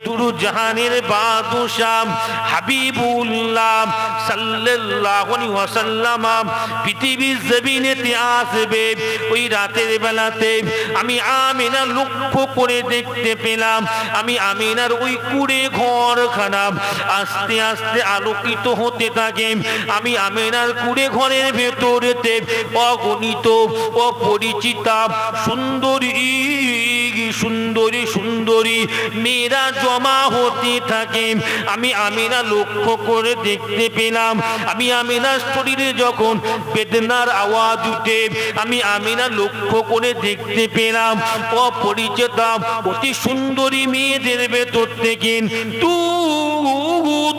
চতুর জাহানের বাদশাহ হাবিবুল্লাহ সাল্লাল্লাহু আলাইহি ওয়াসাল্লাম পৃথিবীর জমিনেতে আসবে। ওই রাতের বেলাতে আমি আমিনা লক্ষ্য করে দেখতে পেলাম, আমি আমিনার ওই কুড়ে ঘরখানা আস্তে আস্তে আলোকিত হতে থাকে। আমি আমিনার কুড়ে ঘরের ভেতরেতে অগণিত অপরিচিতা সুন্দরী সুন্দরী সুন্দরী মেয়েরা জমা হতে থাকে। আমি আমিনা লক্ষ্য করে দেখতে পেলাম, আমি আমিনার শরীরে যখন বেদনার আওয়াজ উঠে, আমি আমিনা লক্ষ্য করে দেখতে পেলাম অপরিচিতা অতি সুন্দরী মেয়েদের ভেতর থেকে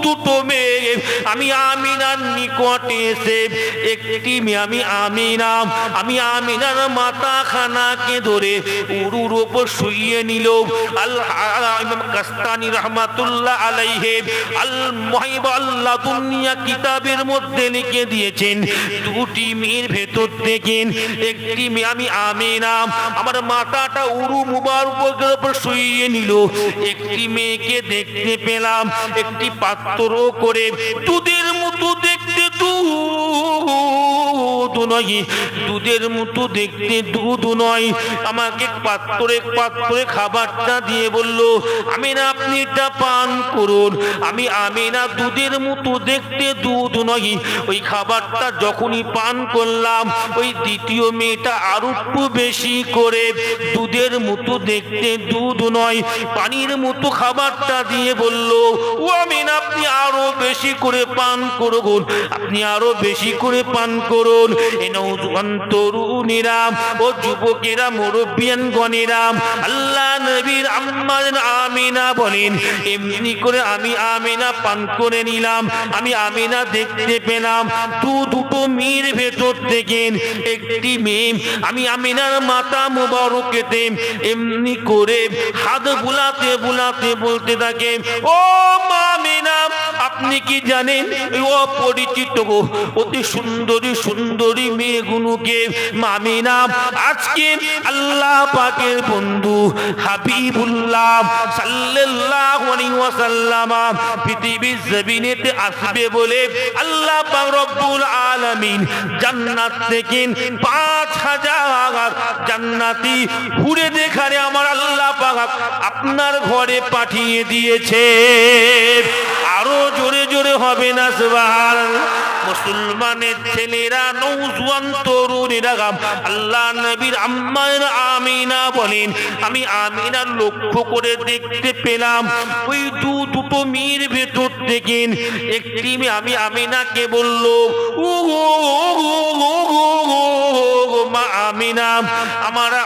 দুটো মেয়ে আমি আমিনার নিকটে এসে একটি মেয়ে আমি আমিনার মাথা খানাকে ধরে উরুর উপর শুইয়ে নিল। ইমাম কাস্তানি রাহমাতুল্লাহ আলাইহি আল মুহিবা আল্লাহ দুনিয়া কিতাবের মধ্যে লিখে দিয়েছেন, দুটি মেয়ের ভেতর থেকে একটি মেয়ে আমি আমিনা আমার মাথাটা উরু মুবারকের উপর শুইয়ে নিল। একটি মেয়েকে দেখতে পেলাম একটি পাত্র করে দুধের মতো দেখতে দুধের মতো দেখতে দুধ নয়, আমাকে পাত্রে খাবারটা দিয়ে বলল, আমিনা আপনি এটা পান করুন। আমি আমিনা দুধের মতো দেখতে দুধ নয়, ওই খাবারটা যখনই পান করলাম ওই দ্বিতীয় মেয়েটা আরো একটু বেশি করে দুধের মতো দেখতে দুধ নয় পানির মতো খাবারটা দিয়ে বলল, ও আমিনা আপনি আরো বেশি করে পান করুন, আপনি আরো বেশি করে পান করুন। এই নওজোয়ান তরুণীরা ও যুবকেরা মুরব্বিয়ান গণেরা আল্লাহ নবীর আম্মা আমিনা বলেন, এমনি করে আমি আমিনা পান করে নিলাম। আমি আমিনা দেখতে পেলাম দুটো মেয়ের ভেতর থেকে একটি মেয়ে আমি আমিনার মাথা মুবারকেতে এমনি করে হাত বুলাতে বুলাতে বলতে থাকে, ও মা আমিনা আপনি কি জানেন ওই অপরিচিত অতি সুন্দরী সুন্দরী মেয়েগুলোকে আমিনা আজকে আল্লাহ পাকের বন্ধু হাবিবুল্লাহ সাল্লাল্লাহু আলাইহি ওয়াসাল্লাম পৃথিবীর জমিনেতে আসবে বলে আল্লাহ পাক রব্বুল আলামিন জান্নাত থেকে 5000 জান্নাতি হুরে দেখারে আমার আল্লাহ পাক আপনার ঘরে পাঠিয়ে দিয়েছে। আরো জোরে জোরে হবে না সুবহানাল্লাহ। মুসলমানের ছেলেরা নওজোয়ান তরুণীরা আল্লাহ নবীর আম্মা আমিনা বলেন, আমি আমিনা লক্ষ্য করে দেখতে পেলাম ওই দুটো মেয়ের ভেতর থেকে একটি মেয়ে আমি আমিনাকে বলল, ও মা আমিনা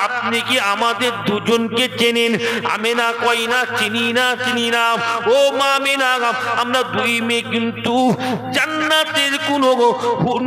আপনি কি আমাদের দুজনকে চেনেন? আমিনা কয় না চিনি না। ও মা আমিনা আমরা দুই মেয়ে কিন্তু জান্নাতের কোনো হুর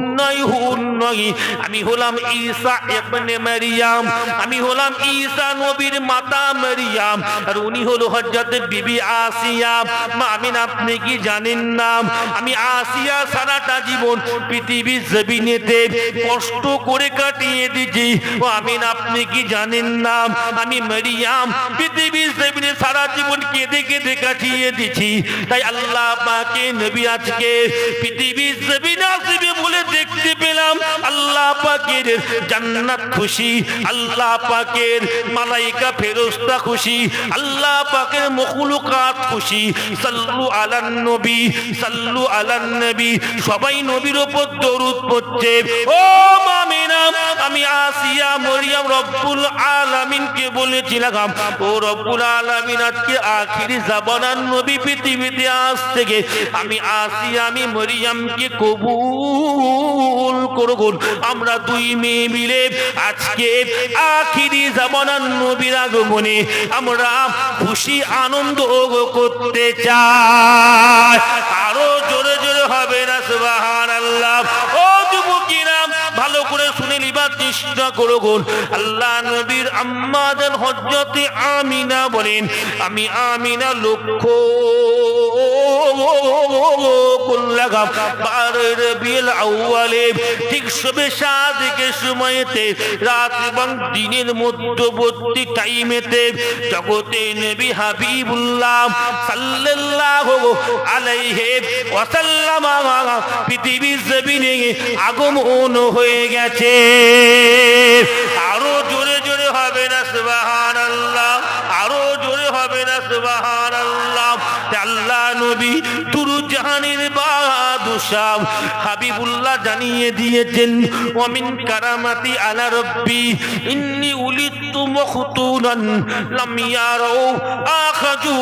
নয়। আমি হলাম ঈসা ইবনে মারইয়াম, আমি হলাম ঈসা নবীর মাতা মারইয়াম, আর উনি হলো হযরত বিবি আসিয়া। মা আমিনা আপনি কি জানেন না আমি আসিয়া সারাটা জীবন পৃথিবীর জমিনেতে কষ্ট করে কাটিয়ে দিয়েছি। ও আমিনা আপনি কি জানেন না আমি মারইয়াম পৃথিবীর জমিনে সারা জীবন কেঁদে কেঁদে কাটিয়ে দিয়েছি। তাই আল্লাহ পাকে নবী আজকে পৃথিবীর জমিনে আসবে বলে দেখতে পেলাম আল্লাহ পাকের জান্নাত খুশি, আল্লাহ পাকের মালাইকা ফেরেশতা খুশি, আল্লাহ পাকের মখলুকাত খুশি। সাল্লু আলান নবী, সাল্লু আলান নবী, সবাই নবীর উপর দরুদ পড়ছে। ও আমিনা আমি আসিয়া মরিয়ম রব্বুল আলামিনকে বলেছিলাম, ও রব্বুল আলামিন আজকে আখিরি জামানার নবী পৃথিবীতে আজ থেকে আমি আসিয়া আমি মরিয়মকে কবুল করুন। আমরা দুই মেয়ে মিলে আজকে আখিরি জামানার নবীর আগমনে আমরা খুশি আনন্দ করতে চাই। আরো জোরে জোরে হবে না সুবহানাল্লাহ। ও যুবকেরা ভালো করে শুনে নিবার চেষ্টা করুন। আল্লাহ নবীর আম্মা জান হযরত আমিনা বলেন, আমি আমিনা লক্ষ্য করলাম 12 রবিউল আউয়ালে ঠিক সবে সাদিকের সময়তে রাত এবং দিনের মধ্যবর্তী টাইমেতে জগতে নবী হাবিবুল্লাহ সাল্লাল্লাহু আলাইহি ওয়াসাল্লাম পৃথিবীর জমিনে আগমন হয়ে গেছে। আরো জোরে জোরে হবে না সুবহানাল্লাহ, আরো জোরে হবে না সুবহানাল্লাহ। আল্লাহ নবী দুরুজাহানের বাদশাহ হাবিবুল্লাহ জানিয়ে দিয়েছেন ওয়ামিন কারামাতি আলা রব্বি ইন্নী উলিদতু মখতুনান লাম ইয়ারাউ আখাজু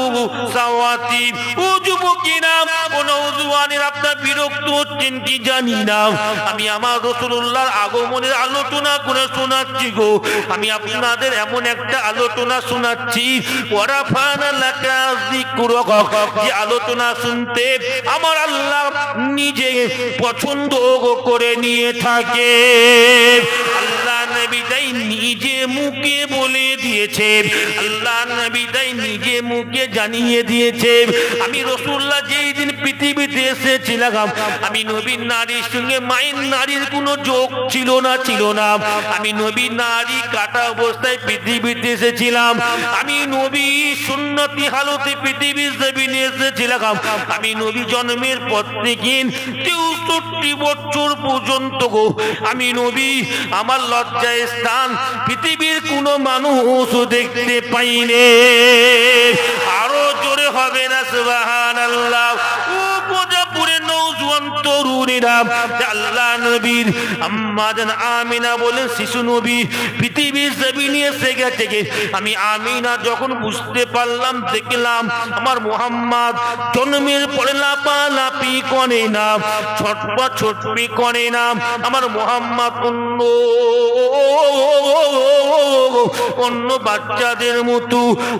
সাওয়াতি। ও যুবকেরা, ও নওজওয়ানেরা, আপনারা বিরক্ত হচ্ছেন কি জানি না, আমি আমার রাসূলুল্লাহর আগমনের আলোচনা করে শোনাচ্ছি গো। আমি আপনাদের এমন একটা আলোচনা শোনাচ্ছি, ওয়ারাফানা লাকা যিকরাকা, যে আলোচনা শুনতে আমার আল্লাহ নিজে পছন্দ করে নিয়ে থাকে। আল্লাহ নবী তাই নিজে মুখে বলে দিয়েছে, আল্লাহ নবী তাই নিজে মুখে জানিয়ে দিয়েছে, আমি রাসূলুল্লাহ যেই দিন পৃথিবীতে এসেছিলাম, আমি নবী নারীর সঙ্গে মায়ের নারীর কোনো যোগ ছিল না। আমি নবী নারী কাটা অবস্থায় পৃথিবীতে এসেছিলাম। আমি নবী সুন্নতি হালতে পৃথিবীর জমিনে এসেছিলাম। আমি নবী জন্মের পর থেকে 63 বছর পর্যন্ত গো আমি নবী আমার লজ্জায় স্থান পৃথিবীর কোনো মানুষ দেখতে পাইনি। আরো জোরে হবে না সুবহানাল্লাহ। ও পূজাপুরে নওজওয়ান তরুণীরা, আল্লাহ নবীর আম্মা জান আমিনা বলেন শিশু নবী পৃথিবীর জমিনে এসে গেছে। আমি আমিনা যখন বুঝতে পারলাম, দেখলাম আমার মুহাম্মদ জন্মের পরে লাপালাপি করে না, ছটপি করে না। আমার মুহাম্মদ অন্য বাচ্চাদের মতো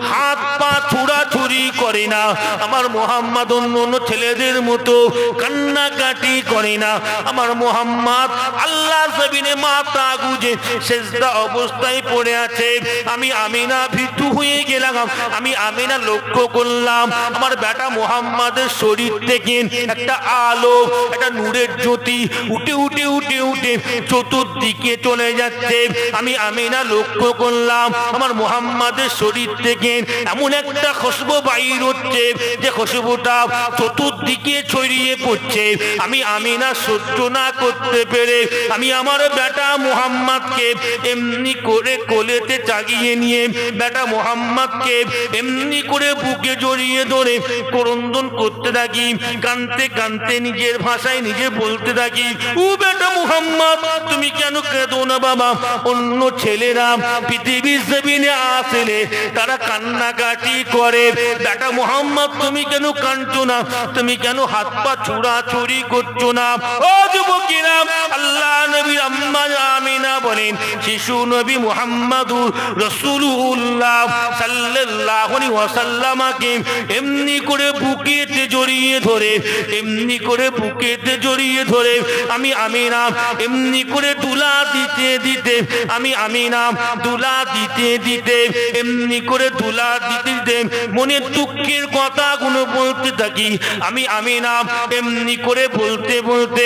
হাত পা ছুড়াছুড়ি করে না। আমার মুহাম্মদ অন্য ছেলেদের মতো কান্নাকাটি করে না। আমার মুহাম্মদ আল্লাহর জমিনে মাথা গুজে সেজদা অবস্থায় পড়ে আছে। আমি আমিনা ভীতু হয়ে গেলাম। আমি আমিনা লক্ষ্য করলাম আমার বেটা মুহাম্মাদের শরীর থেকে একটা আলো, একটা নূরের জ্যোতি উঠে উঠে উঠে উঠে চতুর্দিকে চলে যাচ্ছে। আমি আমিনা লক্ষ্য করলাম আমার মুহাম্মাদের শরীর থেকে এমন একটা খুশবু বাইর হচ্ছে যে খুশবুটা চতুর্দিকে ছড়িয়ে পড়ছে। আমি আমিনা সহ্য না করতে পেরে আমি আমার বেটা মুহাম্মাদকে এমনি করে কোলেতে চাগিয়ে নিয়ে বেটা মুহাম্মাদকে এমনি করে বুকে জড়িয়ে ধরে ক্রন্দন করতে থাকি। কাঁদতে কাঁদতে নিজের ভাষায় নিজে বলতে থাকি, ও বেটা মুহাম্মদ তুমি কেন কেঁদো না বাবা? অন্য ছেলেরা পৃথিবীর জমিনে আসলে তারা কান্নাকাটি করে, বেটা মুহাম্মদ তুমি কেন কাঁদছো না? তুমি কেন হাত পা ছুড়াছুড়ি করছো না? ও যুবকেরা, আল্লাহ নবী আম্মা আমিনা বলেন শিশু নবী মুহাম্মাদুর রাসূলুল্লাহ সাল্লাল্লাহু আলাইহি ওয়াসাল্লামকে এমনি করে বুকেতে জড়িয়ে ধরে, এমনি করে বুকেতে জড়িয়ে ধরে আমি আমিনা এমনি করে দুলা দিতে দিতে, আমি আমিনা দুলা দিতে দিতে, এমনি করে দুলা দিতে দিতে মনের দুঃখের কথাগুলো বলতে থাকি। আমি আমিনা এমনি করে বলতে বলতে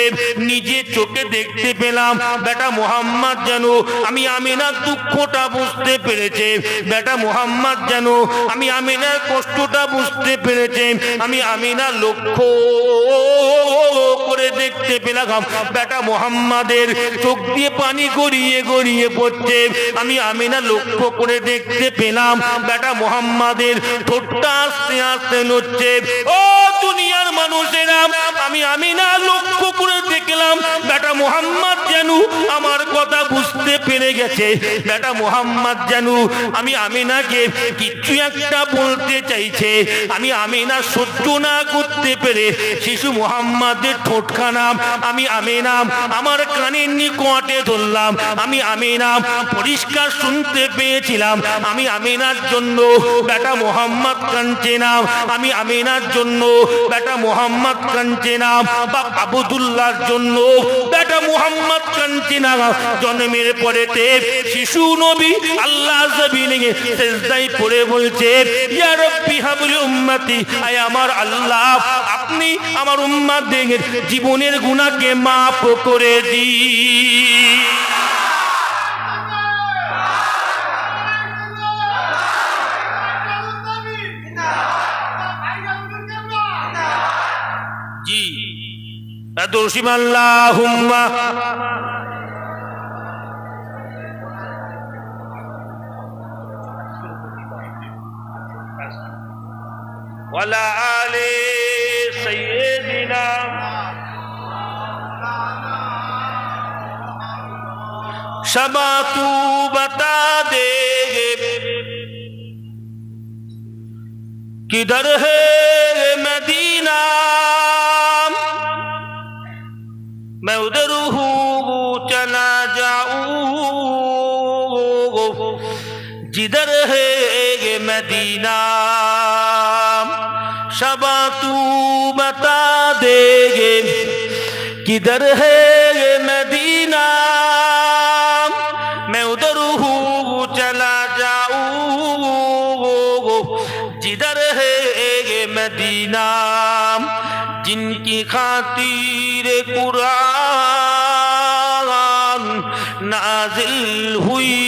নিজে চোখে দেখতে পেলাম বেটা মুহাম্মদ যেন আমি আমিনার দুঃখটা বুঝতে পেরেছে, বেটা মুহাম্মদ যেন আমি আমিনার কষ্টটা বুঝতে পেরেছে। আমি আমিনা লক্ষ্য করে দেখতে পেলাম বেটা মুহাম্মাদের চোখ দিয়ে পানি গড়িয়ে গড়িয়ে পড়ছে। আমি আমিনা লক্ষ্য করে দেখতে পেলাম বেটা মুহাম্মাদের ঠোঁটটা আস্তে আস্তে নড়ছে। ও দুনিয়ার মানুষেরা, আমি আমিনা লক্ষ্য করে দেখলাম বেটা মুহাম্মদ যেন আমার কথা বুঝতে পেরে গেছে। বেটা মুহাম্মদ যেন আমি আমিনাকে কিছু একটা বলতে চাইছে। আমি আমিনা সহ্য না করতে পেরে শিশু মুহাম্মাদের ঠোঁটখানা আমি আমিনা আমার কানের নিকটে ধরলাম। আমি আমিনা পরিষ্কার শুনতে পেয়েছিলাম আমি আমিনার জন্য বেটা মুহাম্মদ কাঁদছে না, আমি আমিনার জন্য বেটা মুহাম্মদ কাঁদছে না, বা আবদুল্লাহর জন্য বেটা মুহাম্মদ কাঁদছে না। জন্মের পরেতে শিশু নবী আল্লাহ জমিনে সিজদায় পড়ে বলছে, ইয়া রাব্বি হাবলি উম্মতি, আয় আমার আল্লাহ আপনি আমার উম্মতদের জীবনের গুনাহকে মাফ করে দিন। জি আদরসিম আল্লাহুম্মা ওয়ালা আলি সাইয়্যিদিনা शबा तू बता दे किधर है मदीना, मैं उधर हूँ चला जाऊँ जिधर है मदीना। शबा तू बता दे किधर है मदीना, मैं उधर हूँ चला जाऊँ जिधर है मदीना। जिनकी खातिर कुरान नाजिल हुई,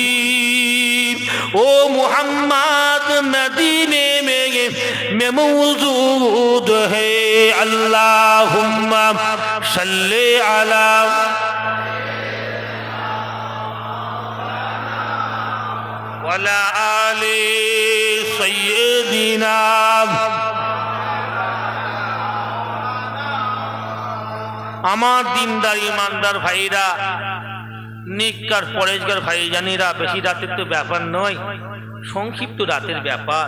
ओ मुहम्मद मदीने में मौजूद है। अल्लाहुम्मा सल्ले अला वाला आले सय्यिदिना। আমার দিনদার ইমানদার ভাইরা, নিকার পরেশগার ভাই জানিরা, বেশি রাতের তো ব্যাপার নয়, সংক্ষিপ্ত রাতের ব্যাপার।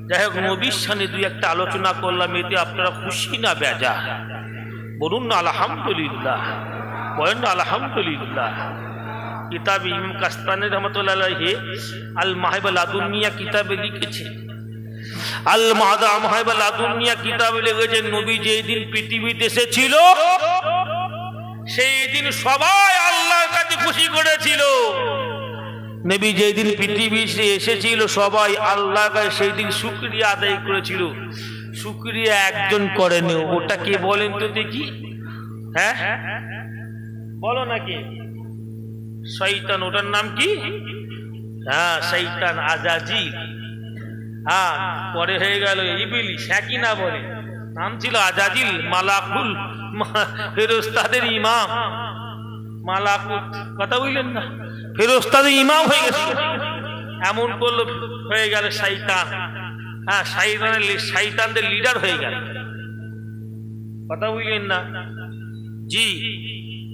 যাই হোক, নবীর সামনে দুই একটা আলোচনা করলাম, এতে আপনারা খুশি না বেজা? বলুন না আলহামদুলিল্লাহ, বলেন না আলহামদুলিল্লাহ। কিতাব ইমাম কাস্তানি রহমাতুল্লাহ আলাইহি আল মাহাইবা লাদুনিয়া কিতাবে লিখেছে, আল মাহাইবা লাদুনিয়া কিতাবে লিখেছেন, নবী যেই দিন পৃথিবীতে এসেছিল সেই দিন সবাই আল্লাহর কাছে খুশি করেছিল। নবী যেই দিন পৃথিবীতে এসেছিল সবাই আল্লাহর কাছে সেই দিন শুকরিয়া আদায় করেছিল। শুকরিয়া একজন করেনি, ওটা কে বলেন তো দেখি? হ্যাঁ বলো নাকি? শয়তান, ওটার নাম কি? হ্যাঁ শয়তান আজাজিল। হ্যাঁ পরে হয়ে গেল ইবলিস, হ্যাঁ কি না বলে? নাম ছিল আজাজিল, মালাকুল ফেরেশতাদের ইমাম, মালাকুত, কথা বুঝলেন না? ফেরেশতাদের ইমাম হয়ে গেছে, এমন করলো হয়ে গেল শয়তান। হ্যাঁ শয়তানদের লিডার হয়ে গেল, কথা বুঝলেন না? জি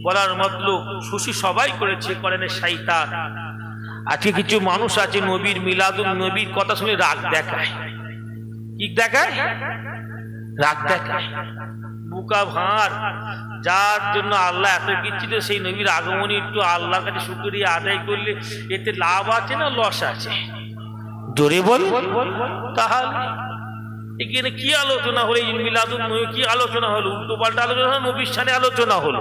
বলার মতলব খুশি সবাই করেছে, করেন শয়তান। আজকে কিছু মানুষ আছে নবীর মিলাদুন নবীর কথা শুনে রাগ দেখায়। কি দেখায়? রাগ দেখায়, বুকা ভাঁড়। যার জন্য আল্লাহ এত কিছু, সেই নবীর আগমনী একটু আল্লাহর কাছে শুকরিয়া আদায় করলে এতে লাভ আছে না লস আছে? জোরে বল। তাহলে এখানে কি আলোচনা হলো? মিলাদুন নবী কি আলোচনা হলো? উল্টো পাল্টা আলোচনা হলো, নবীর শানে আলোচনা হলো।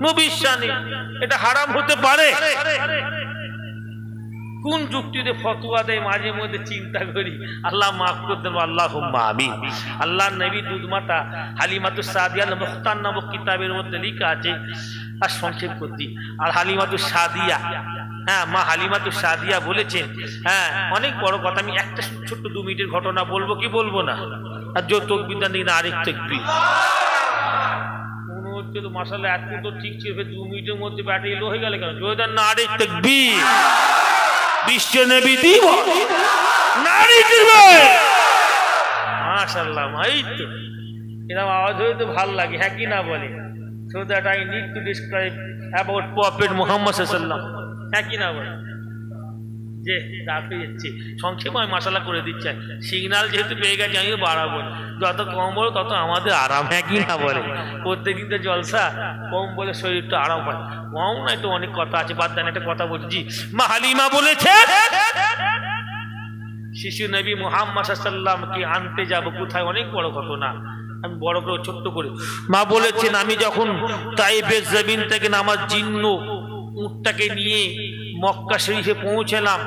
নবীর শানে এটা হারাম হতে পারে? কোন যুক্তিতে ফতোয়া দেয় মাঝে মধ্যে চিন্তা করি। আল্লাহ মাফ করে দেন, আল্লাহুম্মা আমিন। আল্লাহর নবী দুধমাতা হালিমাতুস সাদিয়া মুখতার নামক কিতাবের মধ্যে লেখা আছে, আর সংক্ষেপ করছি। আর হালিমাতুস সাদিয়া, হ্যাঁ মা হালিমাতুস সাদিয়া বলেছেন, হ্যাঁ অনেক বড় কথা। আমি একটা ছোট্ট 2 মিনিটের ঘটনা বলবো কি বলবো না? আর যে তকবীর দিন না আরেক তকবীর মনে হচ্ছে তো মাশাআল্লাহ এত তো ঠিক ছিল, 2 মিনিটের মধ্যে ব্যাটারি লো হয়ে গেল কেন? জয়দান না আরেক তকবীর। বিশ্ব নবী দিব নারী দিবে, মাশাআল্লাহ। এই তো এরকম আওয়াজ হয়ে তো ভালো লাগে, হ্যাঁ কি না বলে? So that I need to describe about Prophet Muhammad sallallahu alaihi wasallam, হ্যাঁ কি না বলে? যে রাত হয়ে যাচ্ছে, সংক্ষেপে আমি মাশাআল্লাহ করে দিচ্ছি। সিগন্যাল যেহেতু পেয়ে গেছি, আমি বাড়াবো, যত কম বলো তত আমাদের আরাম, হ্যাঁ কি না বলে? প্রত্যেকদিন তো জলসা, কম বলে শরীরটা আরাম হয়। কম নাই তো অনেক কথা আছে, বাদ দেন একটা কথা বলছি। মা হালিমা বলেছে শিশু নবী মুহাম্মদ সাল্লাল্লাহু আলাইহি ওয়াসাল্লামকে আনতে যাব কোথায়? অনেক বড় ঘটনা। আমি বড় করে ছোট্ট করে মা বলেছেন, আমি যখন তাইফের জমিন থেকে আমার জিন্ন উটটাকে নিয়ে মক্কা শরীফে পৌঁছলাম,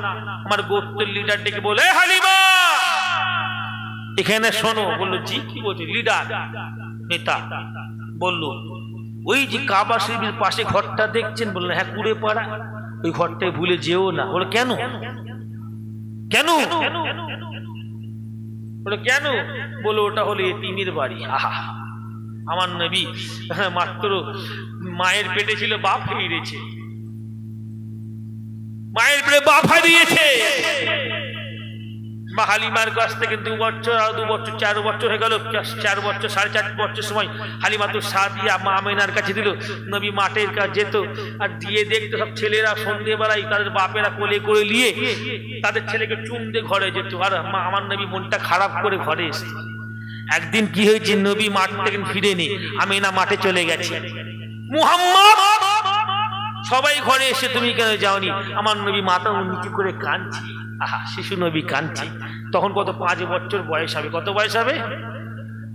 আমার গোত্রের লিডার ডেকে বলে, হালিমা এখানে শোনো। বললো জি, কি বলছে? লিডার নেতা বললো, ওই যে কাবা শরীফের পাশে ঘরটা দেখছেন? বললো হ্যাঁ, কুড়ে পাড়া, ওই ঘরটায় ভুলে যেও না। বলো কেন? কেন? বলো কেন? বলো ওটা হলো এতিমের বাড়ি। আহা, আমার নবী মাত্র মায়ের পেটে ছিল, বাপ হারিয়েছে, মায়ের পেটে বাপ হারিয়েছে। মা হালিমার কাছ থেকে 2 বছর আর 2 বছর 4 বছর হয়ে গেল, 4 বছর 4.5 বছর সময় হালিমা তো সাদিয়া মা আমিনার কাছে দিল। নবী মাঠের কাজ যেত আর দিয়ে দেখতো সব ছেলেরা সন্ধ্যেবেলায় তাদের বাপেরা কোলে করে নিয়ে তাদের ছেলেকে চুম দিয়ে ঘরে যেত, আর আমার নবী মনটা খারাপ করে ঘরে এসে। একদিন কি হয়েছে, নবী মাঠ থেকে ফিরেনি, আমিনা মাঠে চলে গেছে। মুহাম্মদ, সবাই ঘরে এসে তুমি কেন যাওনি? আমার নবী মাথা নিচু করে কাঁদছে। আহা, শিশু নবী কাঁদছে। তখন কত 5 বছর বয়স হবে। কত বয়স হবে?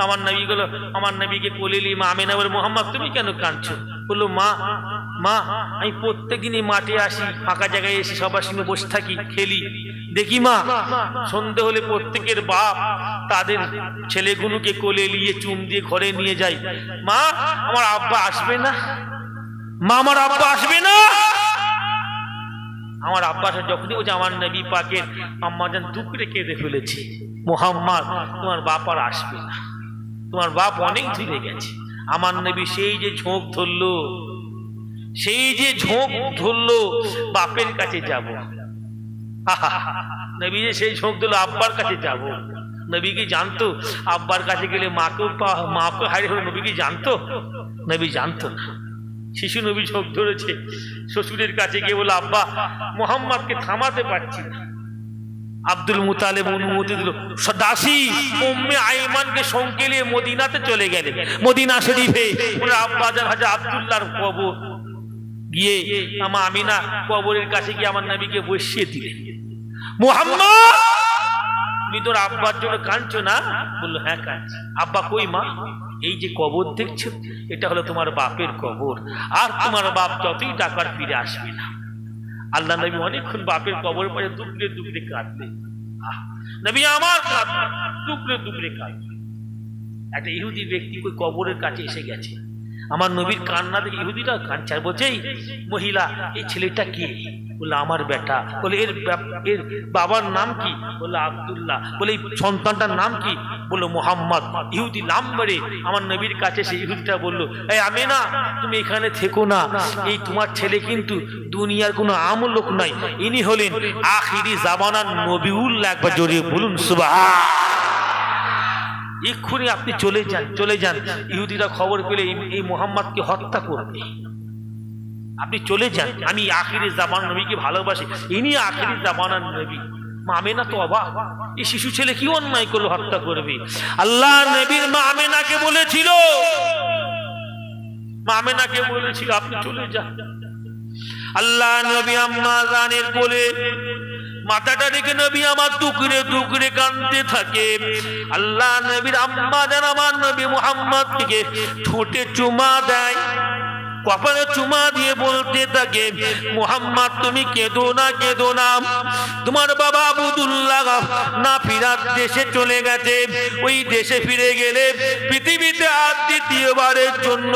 আমার নবী গুলো আমার নবীকে কোলে নিয়ে মা আমিনা বলে, মুহাম্মদ তুমি কেন কাঁদছো? বললো মা আমি প্রত্যেকদিনই মাঠে আসি, ফাঁকা জায়গায় এসে সবার সঙ্গে বসে থাকি, খেলি, দেখি মা সন্ধে হলে প্রত্যেকের বাপ তাদের ছেলেগুলোকে কোলে নিয়ে চুম দিয়ে ঘরে নিয়ে যায়। মা আমার আব্বা আসবে না? মা আমার আব্বা আসবে না? আমার আব্বা যখনই বলছে আমার নবী পাকের আম্মা জান দুঃখে কেঁদে ফেলেছে, মুহাম্মদ তোমার বাপ আর আসবে না, তোমার বাপ অনেক দূরে গেছে। আমার নবী সেই যে ঝোঁক ধরলো বাপের কাছে যাব। নবী যে সেই ঝোঁক ধরলো আব্বার কাছে যাব। নবী কি জানতো আব্বার কাছে গেলে মাকে হারিয়ে হলো? নবী কি জানতো? নবী জানতো না। শিশু নবী ঝোঁক ধরেছে, শ্বশুরের কাছে গিয়ে বলে, আব্বা মুহাম্মদকে থামাতে পারছি না। আব্দুল মুতালেব অনুমতি দিল, দাসী উম্মে আইমানকে সঙ্গে নিয়ে মদিনাতে চলে গেলেন। মদিনা শরীফে আব্বা জান হাজা আব্দুল্লাহর কবর গিয়ে আমা আমিনা কবরের কাছে গিয়ে আমার নবীকে বসিয়ে দিলেন। মুহাম্মদ তুমি তোর আব্বার জন্য কাঁদছো না? বললো হ্যাঁ কাঁদছি। আব্বা কই? মা এই যে কবর দেখছো, এটা হলো তোমার বাপের কবর, আর তোমার বাপ যতই টাকার ফিরে আসবে না। আল্লাহ নবী অনেকক্ষণ বাপের কবর পরে দুবড়ে দুবড়ে কাঁদলেন। নবী আমার দুবড়ে কাঁদলেন। একটা ইহুদি ব্যক্তি ওই কবরের কাছে এসে গেছে, আমার নবীর কান্না দেখে ইহুদিটা কাঁদছে আর বলছে, মহিলা এই ছেলেটা কে? বললো আমার বেটা। বলে এর বাবার নাম কি? বললো আব্দুল্লাহ। বলে এই সন্তানটার নাম কি? বললো মুহাম্মদ। ইহুদি নাম মেরে আমার নবীর কাছে সে ইহুদিটা বললো, এই আমিনা তুমি এখানে থেকো না, এই তোমার ছেলে কিন্তু দুনিয়ার কোনো আম লোক নাই, ইনি হলেন আখিরি জামানার নবিউল্লাহ। একবার জোরে বলুন সুবহান। এক্ষুনি আপনি চলে যান। ইহুদিরা খবর পেলে এই মুহাম্মদকে হত্যা করবে, আপনি চলে যান। আমি আখিরি জামানার নবীকে ভালোবাসি, ইনি আখিরি জামানার নবী। মা আমিনা তো অবাক, এই শিশু ছেলে কি অন্যায় করলো হত্যা করবে? আল্লাহ নবীর মা আমিনাকে বলেছিল, আপনি চলে যান। আল্লাহ নবী আম্মা জানের কোলে মাথাটা রেখে নবী আমার টুকরে টুকরে কাঁদতে থাকে। আল্লাহ নবীর আম্মা জান আমার নবী মুহাম্মদকে ঠোঁটে চুমা দেয়, কপালে চুমা দিয়ে বলতে থাকে, মুহাম্মদ তুমি কেঁদো না, তোমার বাবা আব্দুল্লাহ না ফিরার দেশে চলে গেছে। ওই দেশে ফিরে গেলে পৃথিবীতে আর দ্বিতীয়বারের জন্য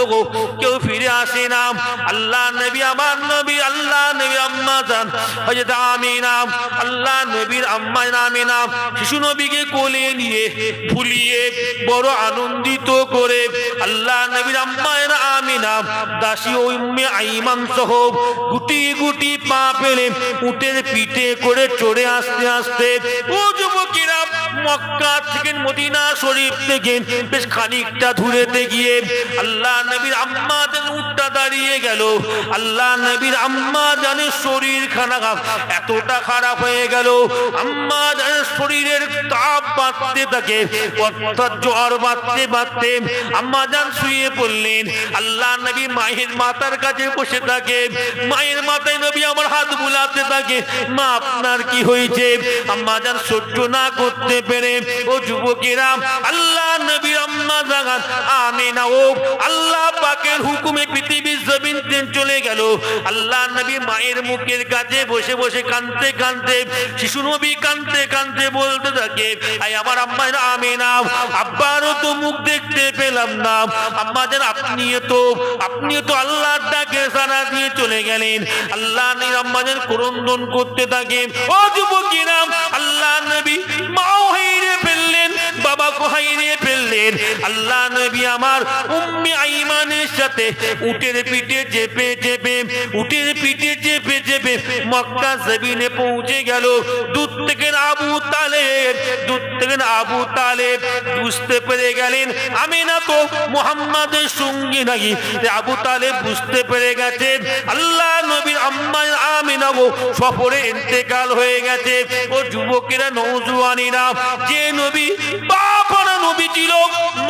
কেউ ফিরে আসে না। আল্লাহ নবী আমার নবী আল্লাহ নবী আম্মা জান হযরত আমিনা, আল্লাহ নবীর আম্মা আমিনা শিশু নবীকে কোলে নিয়ে ফুলিয়ে বড় আনন্দিত করে আল্লাহ নবীর আম্মা আমিনা দাসী উম্মে আইমান সহ গুটি গুটি পা ফেলে উটের পিঠে করে চড়ে আস্তে ও যুবকেরা মক্কা থেকে মদিনা শরীফ থেকে বেশ খানিকটা দূরেতে গিয়ে আল্লাহ নবীর আম্মা জান উটটা দাঁড়িয়ে গেল। আল্লাহ নবীর আম্মা জানের শরীর খানা এতটা খারাপ হয়ে গেল, আম্মা জানের শরীরের তাপ বাড়তে থাকে, অর্থাৎ জ্বর বাড়তে আম্মা জান শুয়ে পড়লেন। আল্লাহ নবী মায়ের মাথার কাছে বসে থাকে, মায়ের মাথায় নবী আমার হাত বুলাতে থাকে, মা আপনার কি হয়েছে? আম্মা জান সহ্য না করতে পেরে ও যুবকেরা আল্লাহ নবী আম্মা জাগাত আমিনা ও আল্লাহ পাকের হুকুমে পৃথিবীর জমিন থেকে চলে গেল। আল্লাহ নবী মায়ের মুখের কাছে বসে বসে কাঁদতে কাঁদতে শিশু নবী কাঁদতে কাঁদতে বলতে থাকে, আই আমার আম্মা আমিনা, আব্বারও তো মুখ দেখতে পেলাম না, আম্মা জান আপনিও তো আল্লাহর ডাকে সাড়া দিয়ে চলে গেলেন। আল্লাহ নবী আম্মা জান ক্রন্দন করতে থাকে। ও যুবকেরা আল্লাহ নবী মাও হারিয়ে ফেললেন, বাবাকে হারিয়ে ফেললেন। আল্লাহ নবী আমার উম্মে আইমানের সাথে উটের পিঠে চেপে চেপে মক্কা জমিনে পৌঁছে গেল। দূর থেকে আবু তালেব বুঝতে পেরে গেলেন আমিনা তো মুহাম্মাদের সঙ্গী নাকি। আবু তালেব বুঝতে পেরে গেছে আল্লাহ নবীর আম্মা আমিনা গো সফরে ইন্তেকাল হয়ে গেছে। ও যুবকেরা নওজোয়ানেরা, যে নবী বাপারা নবী ছিল,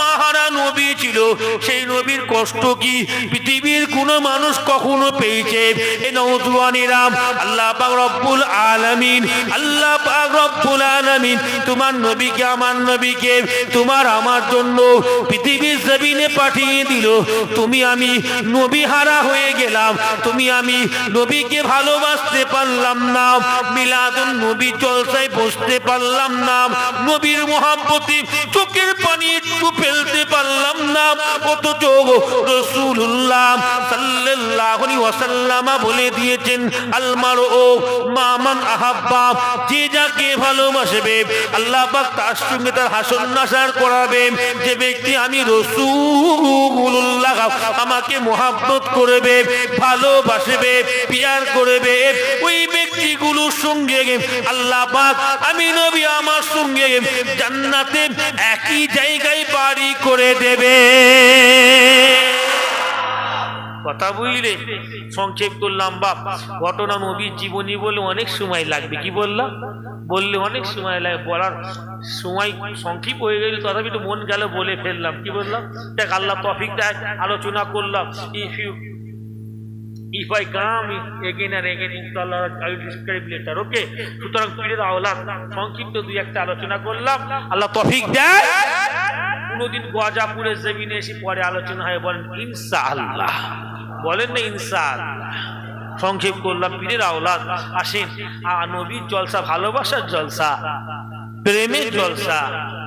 মাহারা নবী ছিল, সেই নবীর কষ্ট কি পৃথিবীর কোনো মানুষ কখনো পেয়েছে? এই নওজোয়ানেরা আল্লাহ পাক রব্বুল আলামিন তোমার নবীকে আমার নবীকে তোমার আমার জন্য পৃথিবীর জমিনে পাঠিয়ে দিল। তুমি আমি নবী হারা হয়ে গেলাম, তুমি আমি নবীকে ভালোবাসতে পারলাম না, মিলাদুন নবী জলসায় বসতে পারলাম না, নবীর মহব্বতে চোখের পানি একটু ফেলতে পারলাম না। অথচ রাসূলুল্লাহ সাল্লাল্লাহু আলাইহি ওয়াসাল্লাম বলে দিয়েছেন আলমারু মা মান আহাব্বা, যে যাকে ভালোবাসবে আল্লাহ পাক তার সঙ্গে তার হাসর নাসার করাবে। যে ব্যক্তি আমি রাসূলুল্লাহ আমাকে মহব্বত করবে, ভালোবাসবে, পিয়ার করবে, ওই ব্যক্তিগুলোর সঙ্গে আল্লাহ পাক আমি নবী আমার সঙ্গে জান্নাতে একই জায়গায় বাড়ি করে দেবে। কথা বুঝলে? সংক্ষেপ করলাম বাপ, ঘটনা নবীর জীবনী বলে অনেক সময় লাগবে। কি বললাম? বললে অনেক সময় লাগে, বলার সময় সংক্ষেপ হয়ে গেল, তথাপি একটু মন গেল বলে ফেললাম। কি বললাম? দেখ আল্লাহ তৌফিক দেয়, আলোচনা করলাম। If I come again and again, inshallah, I will describe later. Okay? সুতরাং পীরের আওলাদ সংক্ষিপ্ত দুই একটা আলোচনা করলাম, আল্লাহ তৌফিক দেয়। কোনদিন গাজাপুরের জমিনে এসে পরে আলোচনা হয়, বলেন ইনশাআল্লাহ, বলেন না ইনশাআল্লাহ। সংক্ষেপ করলাম, পীরের আওলাদ আসেন, নবীর জলসা, ভালোবাসার জলসা, প্রেমের জলসা।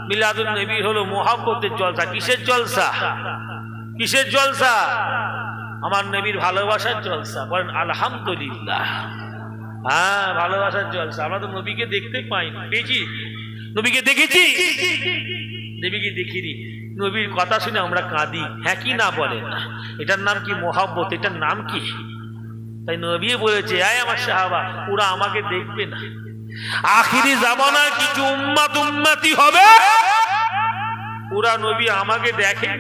মিলাদুন নবী হলো মহব্বতের জলসা। কিসের জলসা? কিসের জলসা? আমার নবীর ভালোবাসার জলসা। বলেন আলহামদুলিল্লাহ। হ্যাঁ, ভালোবাসার জলসা। আমরা তো নবীকে দেখতে পাই না, পেয়েছি? নবীকে দেখেছি? নবীকে দেখিনি। নবীর কথা শুনে আমরা কাঁদি, হ্যাঁ কি না বলেন? এটার নাম কি? মহব্বত। এটার নাম কি? তাই নবী বলেছে, আয় আমার সাহাবা, ওরা আমাকে দেখবে না, আখিরি জামানার কিছু উম্মতি হবে, ওরা নবী আমাকে দেখে,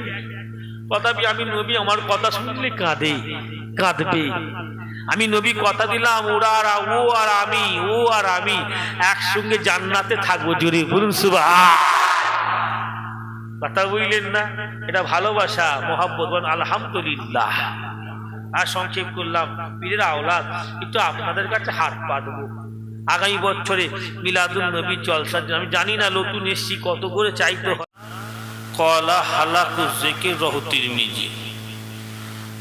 তথাপি আমি নবী আমার কথা শুনলে কাঁদবে। আমি নবী কথা দিলাম, ও আর আমি একসঙ্গে জান্নাতে থাকবো। জোরে বলুন সুবহান। কথা বুঝলেন না? এটা ভালোবাসা, মহব্বত। বলেন আলহামদুলিল্লাহ। আর সংক্ষেপ করলাম, পীরের আওলাদ কিন্তু আপনাদের কাছে হাত পাতবো। আগামী বছরে মিলাদুন নবী জলসার জন্য আমি জানি না নতুন এসছি কত করে চাইতে হয়। কলা হালাকু জিকির রহ তিরমিজি,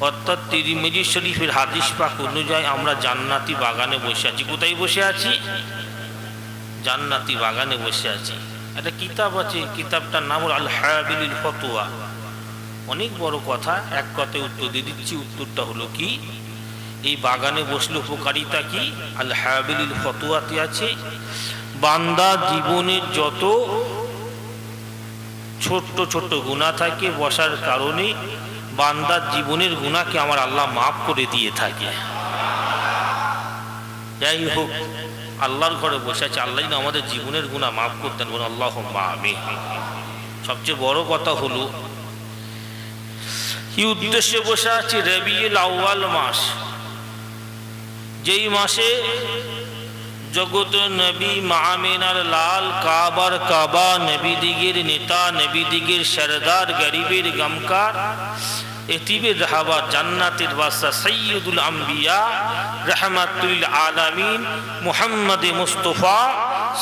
অর্থাৎ তিরমিজি শরীফের হাদিস পাক অনুযায়ী আমরা জান্নাতি বাগানে বসে আছি। কোথায় বসে আছি? জান্নাতি বাগানে বসে আছি। একটা কিতাব আছে, কিতাবটার নাম হল আল হাবিলুল ফতোয়া। অনেক বড় কথা, এক কথায় উত্তর দিয়ে দিচ্ছি। উত্তরটা হলো কি, এই বাগানে বসলে উপকারিতা কি? আল হাবিলুল ফতোয়াতে আছে, বান্দা জীবনের যত ছোট্ট ছোট্ট গুনাহ থাকে, বসার কারণে বান্দার জীবনের গুনাহকে আমার আল্লাহ মাফ করে দিয়ে থাকে। যাই হোক, আল্লাহর ঘরে বসে আছে, আল্লাহ আমাদের জীবনের গুনাহ মাফ করতেন। বলুন আল্লাহুম্মা আমিন। সবচেয়ে বড় কথা হলো কি উদ্দেশ্যে বসে আছি? রবিউল আউয়াল মাস, যেই মাসে জগত নবী মামিনার লাল কাবার কাবা, নবী দিগের নেতা, নবী দিগের সরদার, গরিবের গমকার, এতিবের রাহবার, জান্নাতের বাদশা, সাইয়্যিদুল আম্বিয়া, রাহমাতুল আলামিন, মুহাম্মদ মুস্তাফা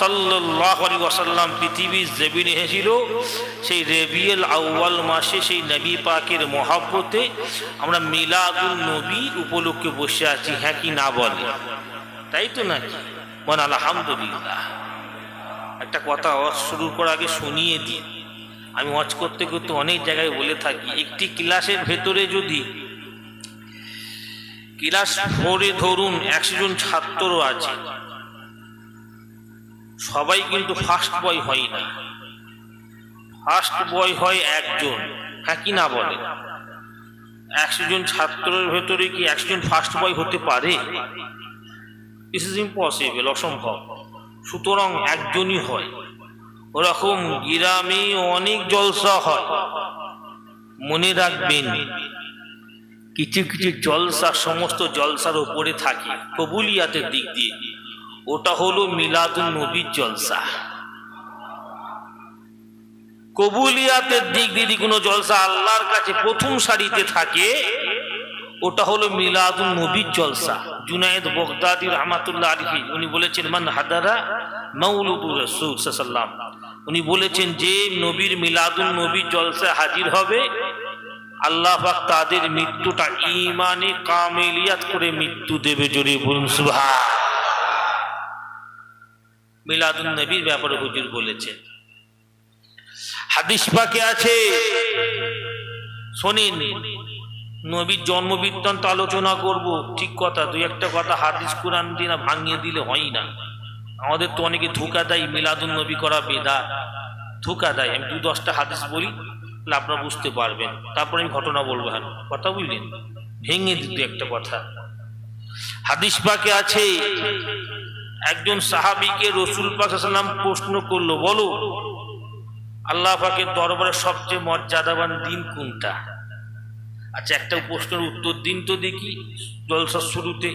সাল্লাল্লাহু আলাইহি ওয়াসাল্লাম পৃথিবীর জমিনে এসেছিল সেই রবিউল আউয়াল মাসে, সেই নবী পাকের মহব্বতে আমরা মিলাদুন নবী উপলক্ষে বসে আছি। হ্যাঁ কি না বলে? তাই তো নাকি? বল আলহামদুলিল্লাহ। একটা কথা শুরু করার আগে শুনিয়ে দিই, আমি ওয়াজ করতে করতে অনেক জায়গায় বলে থাকি, একটি ক্লাসের ভেতরে যদি ক্লাস 4-এ ধরুন 100 জন ছাত্র আছে, সবাই কিন্তু ফার্স্ট বয় হয় না, ফার্স্ট বয় হয় একজন। হ্যাঁ কি না বলে? 100 জন ছাত্রের ভেতরে কি 100 জন ফার্স্ট বয় হতে পারে? দিস ইজ ইম্পসিবল, অসম্ভব। সুতরাং একজনই হয়। ওরকম গ্রামে অনেক জলসা হয়, মনে রাখবেন কিছু কিছু জলসা সমস্ত জলসার উপরে থাকে কবুলিয়াতের দিক দিয়ে, ওটা হলো মিলাদুন নবীর জলসা। কবুলিয়াতের দিক দিয়ে কোনো জলসা আল্লাহর কাছে প্রথম সারিতে থাকে, ওটা হলো মিলাদুন নবীর জলসা। জুনায়েদ বাগদাদী রাহমাতুল্লাহ আলাইহি উনি বলেছেন, মান হাদারা মাউলুদুর রাসূল সাল্লাল্লাহু আলাইহি ওয়াসাল্লাম, উনি বলেছেন যে নবীর মিলাদুন নবীর জলসা হাজির হবে, আল্লাহ পাক তাদের মৃত্যুটা ঈমানে কামিলিয়াত করে মৃত্যু দেবে। জোরে বলুন সুবহান। মিলাদুন নবীর ব্যাপারে হুজুর বলেছেন, হাদিস পাকে আছে, শোনেন। নবীর জন্ম বৃত্তান্ত আলোচনা করব, ঠিক কথা, দুই একটা কথা হাদিস কুরআন দিয়ে ভাঙিয়ে দিলে হয় না। আমাদের তো অনেকে ধোঁকা দেয় মিলাদুন নবী করা বেদাত, ধোঁকা দেয়। আমি 2-10টা হাদিস বলি, আপনারা বুঝতে পারবেন, তারপরে আমি ঘটনা বলবো। হ্যাঁ কথা বুঝলেন, ভেঙে দিতে একটা কথা। হাদিস পাকে আছে, একজন সাহাবীকে রাসূল পাক সাল্লাল্লাহু আলাইহি ওয়াসাল্লাম প্রশ্ন করলো, বলো আল্লাহ পাকের দরবারে সবচেয়ে মর্যাদাবান দিন কোনটা? আচ্ছা একটা প্রশ্নের উত্তর দিন তো দেখি জলসার শুরুতে।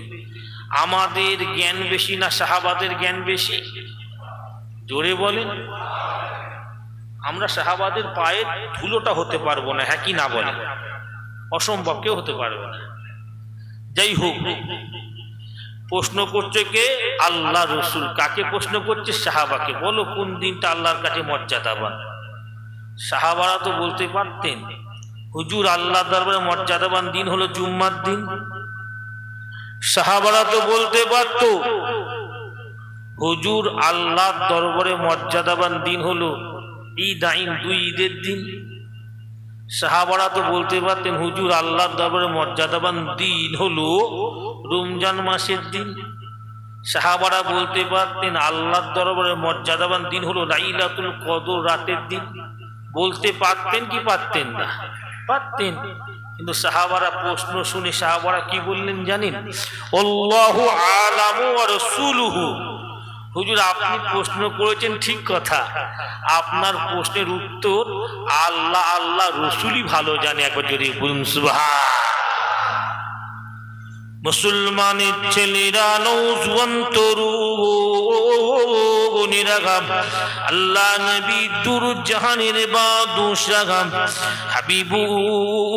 আমাদের জ্ঞান বেশি না সাহাবাদের জ্ঞান বেশি? জোরে বলেন। আমরা সাহাবাদের পায়ের ধুলোটা হতে পারবো না, হ্যাঁ কি না বলে? অসম্ভব, কেউ হতে পারবে না। যাই হোক, প্রশ্ন করছে কে? আল্লাহ রসুল। কাকে প্রশ্ন করছে? সাহাবাকে। বলো কোন দিনটা আল্লাহর কাছে মর্যাদাবান? সাহাবারা তো বলতে পারতেন, হুজুর আল্লাহ দরবারে মর্যাদাবান দিন হলো জুম্মার দিন। সাহাবারা তো বলতে পারত, হুজুর আল্লাহর দরবারে মর্যাদাবান দিন হলো ঈদ আইন, 2 ঈদের দিন। সাহাবারা তো বলতে পারতেন, হুজুর আল্লাহর দরবারে মর্যাদাবান দিন হলো রমজান মাসের দিন। সাহাবারা বলতে পারতেন, আল্লাহর দরবারে মর্যাদাবান দিন হলো লাইলাতুল কদর, রাতের দিন। বলতে পারতেন কি পারতেন না? পারতেন। কিন্তু সাহাবারা প্রশ্ন শুনে সাহাবারা কি বললেন জানেন? আল্লাহু আ'লামু ওয়া রাসূলুহু। হুজুর আপনি প্রশ্ন করেছেন ঠিক কথা, আপনার প্রশ্নের উত্তর আল্লাহ আল্লাহ রসুলই ভালো জানে। একবার যদি বলুন সুবহান। মুসলমানের ছেলেরা, নওজোয়ান তরুণেরা, আল্লাহ নবী দূর জাহানের বাদশাহ হাবিবুল্লাহ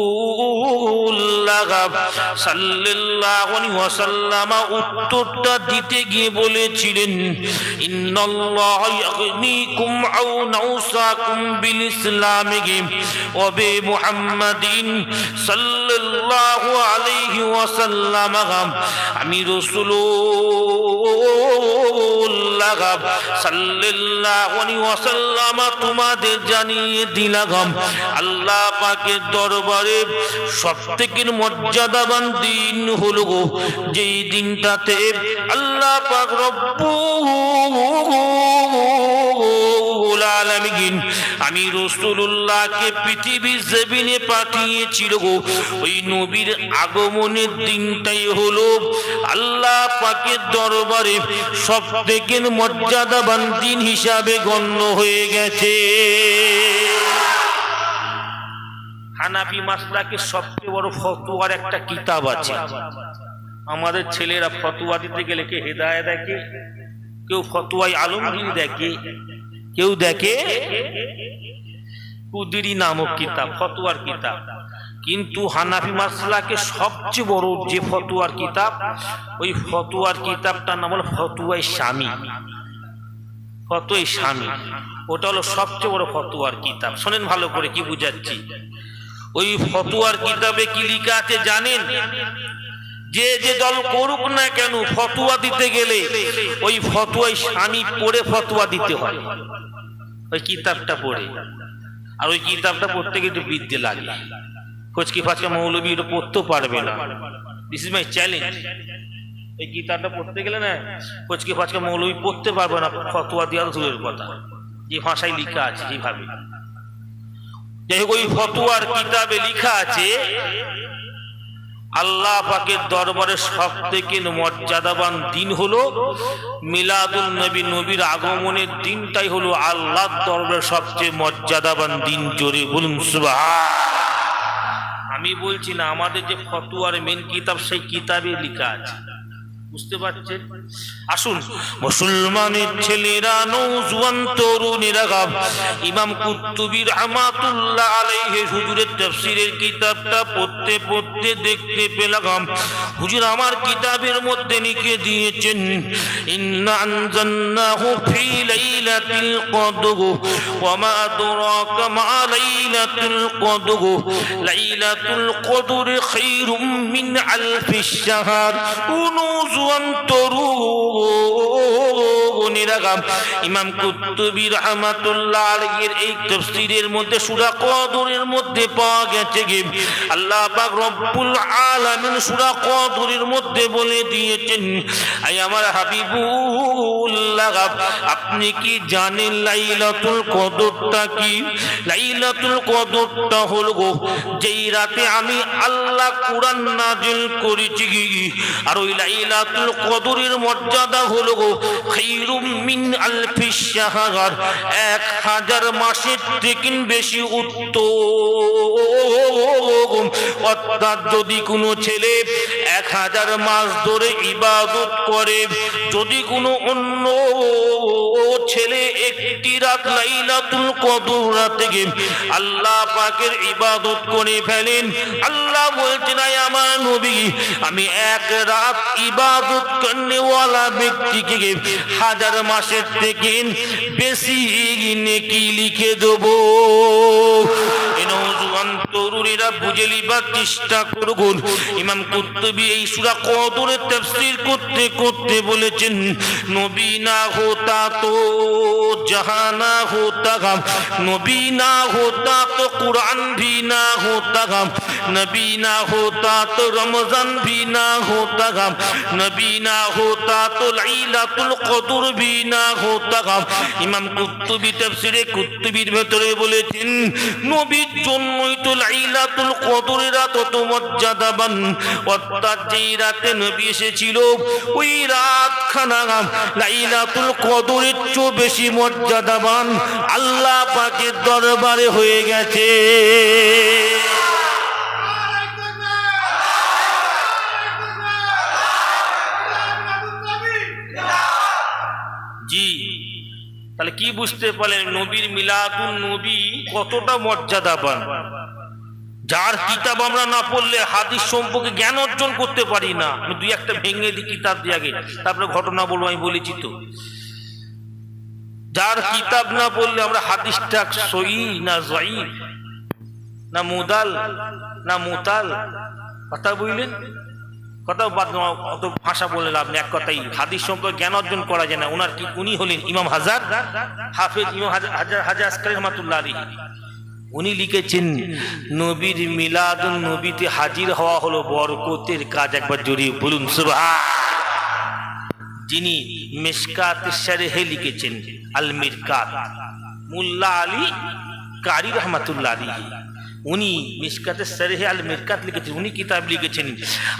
সাল্লাল্লাহু আলাইহি ওয়াসাল্লাম উত্তরটা দিতে গিয়ে বলেছিলেন, ইন্নাল্লাহা ইয়াগনিকুম আও নাউসাকুম বিল ইসলামি ওয়া বি মুহাম্মাদিন সাল্লাল্লাহু আলাইহি ওয়াসাল্লাম। আমি রাসূলুল্লাহ সাল্লাল্লাহু আলাইহি ওয়াসাল্লাম তোমাদের জানিয়ে দিলাম, আল্লাহ পাকের দরবারে সবথেকে মর্যাদাবান দিন হলো যেই দিনটাতে আল্লাহ পাক রব্বুল আলামিন আমি রাসূলুল্লাহকে পৃথিবীর জমিনে পাঠিয়েছিল। ওই নবীর আগমনের দিনটাই হলো আল্লাহ পাকের দরবারে সবথেকে মর্যাদাবান দিন হিসাবে গণ্য হয়ে গেছে। হানাফি মাসলাকে সবচেয়ে বড় ফতোয়ার একটা কিতাব আছে। আমাদের ছেলেরা ফতোয়া দিতে গেলে কে হেদায়েত দেখে, কেউ ফতোয়াই আলমগীর দেখে, কেউ দেখে কুদরি নামক কিতাব, ফতোয়ার কিতাব। কিন্তু হানাফি মাসলাকে সবচেয়ে বড় যে ফতোয়ার কিতাব, ওই ফতোয়ার কিতাবটার নাম হলো ফতোয়ায়ে শামী। ফতোয়া স্বামী, ওটা হলো সবচেয়ে বড় ফতোয়ার কিতাব। শোনেন ভালো করে কি বুঝাচ্ছি। ওই ফতোয়ার কিতাবে কি লেখা আছে জানেন? যে যে দল করুক না কেন, ফতোয়া দিতে গেলে ওই ফতোয়ায় স্বামী পড়ে ফতোয়া দিতে হয়, ওই কিতাবটা পড়ে। আর ওই কিতাবটা পড়তে গিয়ে একটু বিদ্যে লাগে। ফচকি ফাচকা মৌলবী এটা পড়তেও পারবে না। This is my challenge. এই কিতাবটা পড়তে গেলে না ফচকি ফাচকা মৌলবী পড়তে পারবে না, ফতোয়া দেওয়ার দূরের কথা। যে ভাষায় লেখা আছে যেভাবে, যাই হোক ওই ফতোয়ার কিতাবে লেখা আছে আল্লাহ পাকের দরবারে সবথেকে মর্যাদাবান দিন হলো মিলাদুন নবী, নবীর আগমনের দিনটাই হলো আল্লাহর দরবারে সবচেয়ে মর্যাদাবান দিন। জোরে বলুন সুবহান। আমি বলছি না, আমাদের যে ফতোয়ার মেন কিতাব সেই কিতাবে লেখা আছে, বুঝতে পারছেন? আসুন মুসলমানের ছেলেরা, নওজোয়ান তরুণেরা, ইমাম কুতুবী রাহমাতুল্লাহ আলাইহি হুজুরের তাফসীরের কিতাবটা পড়তে পড়তে দেখতে পেলাম হুজুর আমার কিতাবের মধ্যে লিখে দিয়েছেন ইন্না আনজালনাহু ফি লাইলাতিল কদর ওয়া মা আদরাকা মা লাইলাতুল কদর লাইলাতুল কদর খায়রুম মিন আলফিশ শাহর। ইমাম কুতুবী রাহমাতুল্লাহ আলাইহির এই তাফসীরের মধ্যে সূরা কদরের মধ্যে পাওয়া গেছে যে আল্লাহ পাক রব্বুল আলামিন সূরা কদরের মধ্যে বলে দিয়েছেন, আই আমার হাবিবুল্লাহ আপনি কি জানেন লাইলাতুল কদরটা কি? লাইলাতুল কদরটা হলো যেই রাতে আমি আল্লাহ কোরআন নাযিল করেছি। আর ওই লাইলাতুল কদরের মর্যাদা হলো খায়রুম মিন আলফিশ শাহর, 1000 মাসের থেকে বেশি উত্তম। অর্থাৎ যদি কোনো ছেলে 1000 মাস ধরে ইবাদত করে, যদি কোনো অন্য ছেলে একটি রাত লাইলাতুল কদর রাতে আল্লাহ পাকের ইবাদত করে ফেলেন, আল্লাহ বলছেন আয় আমার নবী আমি এক রাত ইবাদত করনেওয়ালা ব্যক্তিকে 1000 মাসের থেকে বেশি নেকি লিখে দেব। নওজোয়ান তরুণীরা বুঝে লিবার চেষ্টা করুন। ইমাম কুতুবী এই সূরা কদরের তাফসীর করতে করতে বলেছেন নবী না হোতা তো जहां ना होता गम, नबी ना होता तो कुरान भी ना होता गम, नबी ना होता तो रमजान भी ना होता गम, नबी ना होता तो लाइलातुल कदर भी ना होता गम। ইমাম কুতুবী তাফসীরে কুতুবীর ভেতরে বলেছেন নবীর জন্যই তো লাইলাতুল কদরের রাত এত মর্যাদাবান। অর্থাৎ যেই রাতে নবী এসেছিল ওই রাতখানা লাইলাতুল কদরের চেয়ে বেশি মর্যাদাবান আল্লাহ পাকের দরবারে হয়ে গেছে। জি, তাহলে কি বুঝতে পারলেন নবীর মিলাদুন নবী কতটা মর্যাদাবান। যার কিতাব আমরা না পড়লে হাদিস সম্পর্কে জ্ঞান অর্জন করতে পারি না। আমি দুই একটা ভেঙে দিই কিতাব দিয়ে আগে, তারপরে ঘটনা বলবো। আমি বলেছি তো যার কিতাব না পড়লে আমরা হাদিসটা সহি না যায়িফ না মুদাল না মুতাল, কথা বুঝলেন? কথা বাদ, অত ভাষা বলে লাভ নেই। এক কথাই হাদিস সম্পর্কে জ্ঞান অর্জন করা যায় না। ওনার কি উনি হলেন ইমাম হাজার হাফেজ, ইমাম হাজার আসকারী রহমাতুল্লাহ আলাইহি। উনি লিখেছেন নবীর মিলাদুন নবীতে হাজির হওয়া হলো বরকতের কাজ। একবার জড়িয়ে বলুন সুবহান। যিনি মিশকাত শরহে লিখেছেন আল মিরকাত, মোল্লা আলী কারি রহমাতুল্লাহ আলাইহি, উনি মিশকাত শরহে আল মিরকাত লিখেছেন। উনি কিতাব লিখেছেন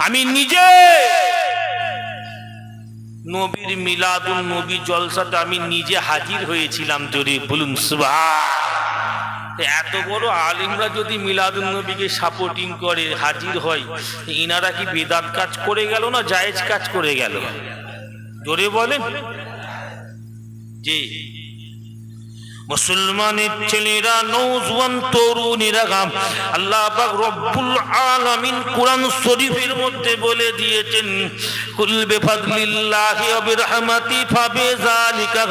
আমি নিজে নবীর মিলাদুন নবী জলসাতে আমি নিজে হাজির হয়েছিলাম। জড়িয়ে বলুন সুবহান। এত বড় আলিমরা যদি মিলাদুন নবীকে সাপোর্টিং করে হাজির হয়, ইনারা কি বেদাত কাজ করে গেল না জায়েজ কাজ করে গেল? জোরে বলেন। জি, মুসলমানের ছেলেরা, নওজওয়ান তরুণীরা, আল্লাহ পাক রব্বুল আলামিন কোরআন শরীফের মধ্যে বলে দিয়েছেন, কুল বিফাদলিল্লাহি ওয়া বিরহমাতিহি ফাবিযালিকা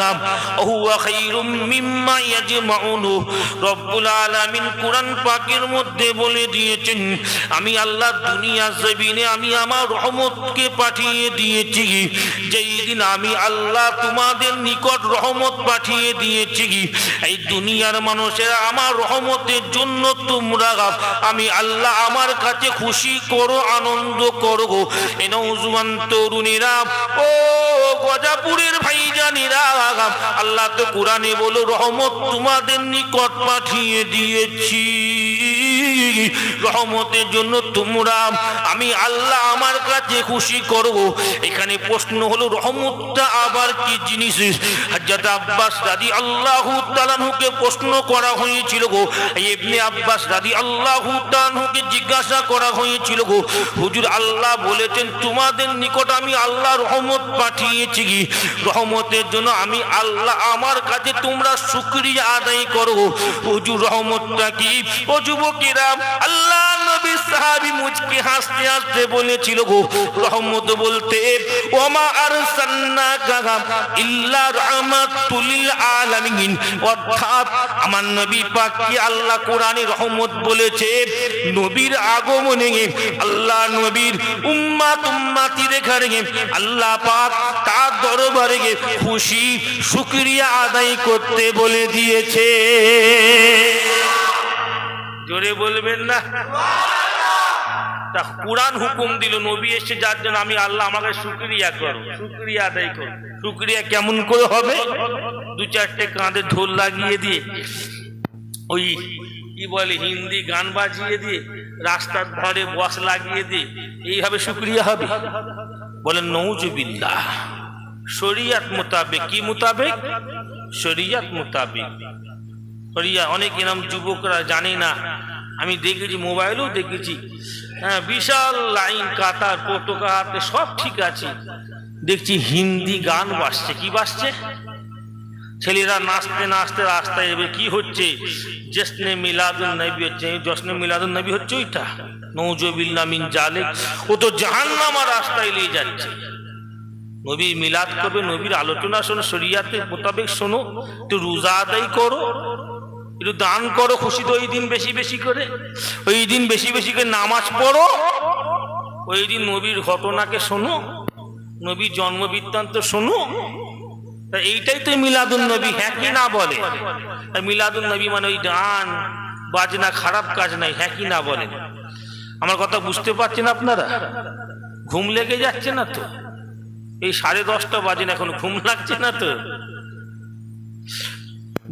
হুয়া খায়রুম মিম্মা ইয়াজমাউন। রব্বুল আলামিন কোরআন পাকের মধ্যে বলে দিয়েছেন, আমি আল্লাহ দুনিয়া জমিনে আমি আমার রহমতকে পাঠিয়ে দিয়েছি। যেই দিন আমি আল্লাহ তোমাদের নিকট রহমত পাঠিয়ে দিয়েছি, এই দুনিয়ার মানুষেরা আমার রহমতের জন্য তোমরা আমি আল্লাহ আমার কাছে খুশি করো, আনন্দ করো। এই নওজওয়ান তরুণীরা, ও গজাপুরের ভাইজানেরা, আল্লাহ তো কোরআনে বলো রহমত তোমাদের নিকট পাঠিয়ে দিয়েছি। রহমতের জন্য তোমরা আমি আল্লাহ আমার কাছে খুশি করো। এখানে প্রশ্ন হলো, রহমতটা আবার কি জিনিস? হযরত আব্বাস রাদিয়াল্লাহু তাআলা আনহুকে প্রশ্ন করা হয়েছিল গো। ইবনে আব্বাস রাদিয়াল্লাহু তাআলা আনহুকে জিজ্ঞাসা করা হয়েছিল গো, হুজুর আল্লাহ বলেছেন তোমাদের নিকট আমি আল্লাহ রহমত পাঠিয়েছি, রহমতের জন্য আমি আল্লাহ আমার কাছে তোমরা শুকরিয়া আদায় করো। হুজুর রহমতটা কি? ও যুবকেরা, আল্লাহ নবী সাহাবী মুচকি হাসতে হাসতে বলেছিল গো, রহমত বলতে ওমা আরসালনাকা ইল্লা রাহমাতুল লিল আলামিন। অর্থাৎ আমার নবী পাককে আল্লাহ কোরআনে রহমত বলেছে। নবীর আগমনে আল্লাহ নবীর উম্মাত উম্মাতিদের ঘরে আল্লাহ পাক তার দরবারে খুশি শুকরিয়া আদায় করতে বলে দিয়েছে। জোরে বলবেন না? তা কোরআন হুকুম দিল, নবী এসে যার জন্য আমি আল্লাহ আমাকে শুকরিয়া করো, শুকরিয়া আদায় করো। শুকরিয়া কেমন করে হবে? দু চারটে কাঁধে ঢোল লাগিয়ে দিয়ে, ওই কি বলে হিন্দি গান বাজিয়ে দিয়ে, রাস্তার ধারে বস লাগিয়ে দিয়ে, এইভাবে শুকরিয়া হবে? বলেন নউজুবিল্লাহ। শরিয়ত মোতাবেক, কি মোতাবেক? শরিয়ত মোতাবেক। শরিয়া অনেক এরকম যুবকরা জানে না, আমি দেখেছি, মোবাইলেও দেখেছি, হ্যাঁ, বিশাল লাইন কাতার পতাকা হাতে সব ঠিক আছে, দেখছি হিন্দি গান বাজছে। কি বাজছে? ছেলেরা নাচতে নাচতে রাস্তায় এবার কি হচ্ছে? জশ্নে মিলাদুন নবী হচ্ছে। জশ্নে মিলাদুন নবী হচ্ছে ওইটা? নউজুবিল্লাহ মিন জালিক। ও তো জাহান্নামের রাস্তায় নিয়ে যাচ্ছে। নবী মিলাদ করবে, নবীর আলোচনা শোনো, শরিয়াতের মোতাবেক শোনো, একটু রোজা আদায় করো, একটু দান করো, খুশি তো ওই দিন বেশি বেশি করে, ওই দিন বেশি বেশি করে নামাজ পড়ো, ওই দিন নবীর ঘটনাকে শোনো, নবীর জন্ম বৃত্তান্ত শোনো। তা এইটাই তো মিলাদুন নবী, হ্যাঁ কি না বলে? মিলাদুন নবী মানে ওই গান বাজনা খারাপ কাজ নাই, হ্যাঁ কি না বলেন? আমার কথা বুঝতে পারছেন আপনারা? ঘুম লেগে যাচ্ছে না তো? এই 10:30 বাজে না, এখন ঘুম লাগছে না তো?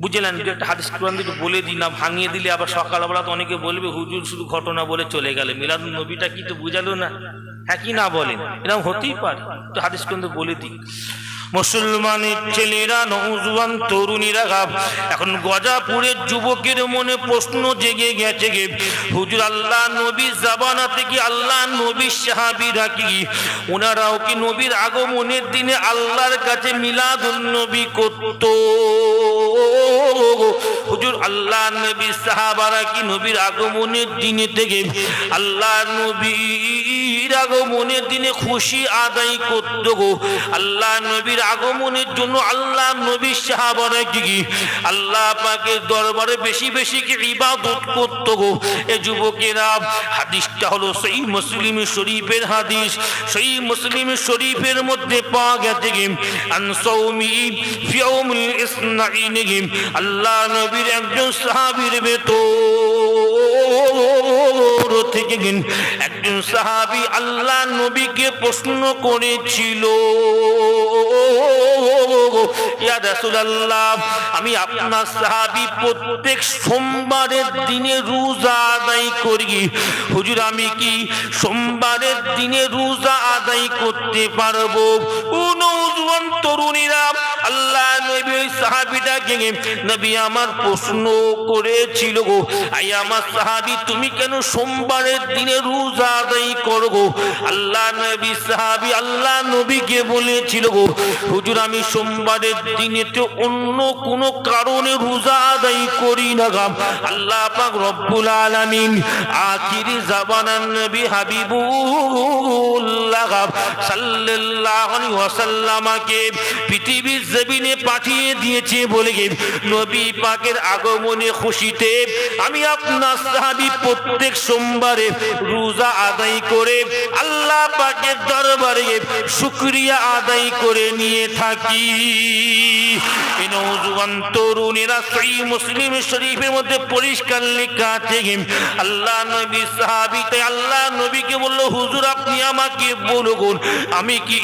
বুঝলেন? একটা হাদিস কোরআন থেকে বলে দিই না, ভাঙিয়ে দিলে আবার সকালবেলা তো অনেকে বলবে হুজুর শুধু ঘটনা বলে চলে গেলে, মিলাদুন নবীটা কি তো বুঝালো না, হ্যাঁ কি না বলেন? এরকম হতেই পারে, তো হাদিস কোরআন থেকে বলে দিই। মুসলমানের ছেলেরা, নওজওয়ান তরুণীরা, এখন গজাপুরের যুবকের মনে প্রশ্ন জেগে গেছে গে, হুজুর আল্লাহ নবীর জামানা থেকে আল্লাহ নবীর সাহাবীরা কি ওনারাও কি নবীর আগমনের দিনে আল্লাহর কাছে মিলাদুন নবী করত? হুজুর আল্লাহ নবীর সাহাবারা কি নবীর আগমনের দিনে থেকে আল্লাহ নবীর আগমনের দিনে খুশি আদায় করত গো? আল্লাহ নবীর আগমনের জন্য আল্লাহ নবীর সাহাবারা কি আল্লাহ পাকের দরবারে বেশি বেশি কি ইবাদত করত গো? এ যুবকেরা, হাদিসটা হলো সহিহ মুসলিম শরীফের হাদিস। সহিহ মুসলিম শরীফের মধ্যে পাওয়া গেছে কি আন সাওমি ফি ইয়াউমিল ইসনাইন, আল্লাহ নবীর একজন সাহাবীর ভেতর থেকে একজন সাহাবী আল্লাহ নবীকে প্রশ্ন করেছিল, ইয়া রাসূলুল্লাহ, আমি আপনার সাহাবী, প্রত্যেক সোমবারের দিনে রোজা আদায় করি, হুজুর আমি কি সোমবারের দিনে রোজা আদায় করতে পারবো? ও নওজওয়ান তরুণীরা, আল্লাহ নবী ওই সাহাবীটা সাহাবীটাকে নবী আমার প্রশ্ন করেছিল গো, আই আমার সাহাবী তুমি কেন সোমবারের দিনে রোজা আদায় করো গো? আল্লাহ নবী সাহাবী আল্লাহ নবীকে বলেছিল গো, হুজুর আমি সোমবারের দিনে তো অন্য কোনো কারণে রোজা আদায় করি না গো। আল্লাহ পাক রব্বুল আলামিন আখিরি জামানার নবী হাবিবুল্লাহ সাল্লাল্লাহু আলাইহি ওয়াসাল্লামকে পৃথিবীর জমিনে পাঠিয়ে দিয়েছে বলে নবী পাকের আগমনে খুশিতে আমি আপনার সাহাবী প্রত্যেক সোমবারে রোজা আদায় করে আল্লাহ পাকের দরবারে শুকরিয়া আদায় করে নিয়ে থাকি। এই নওজোয়ান তরুণেরা সহিহ মুসলিম শরীফের মধ্যে পরিষ্কার লেখা আছে, আল্লাহ নবী সাহাবী তাই আল্লাহ নবীকে বলল, হুজুর আপনি আমাকে বলুন আমি কি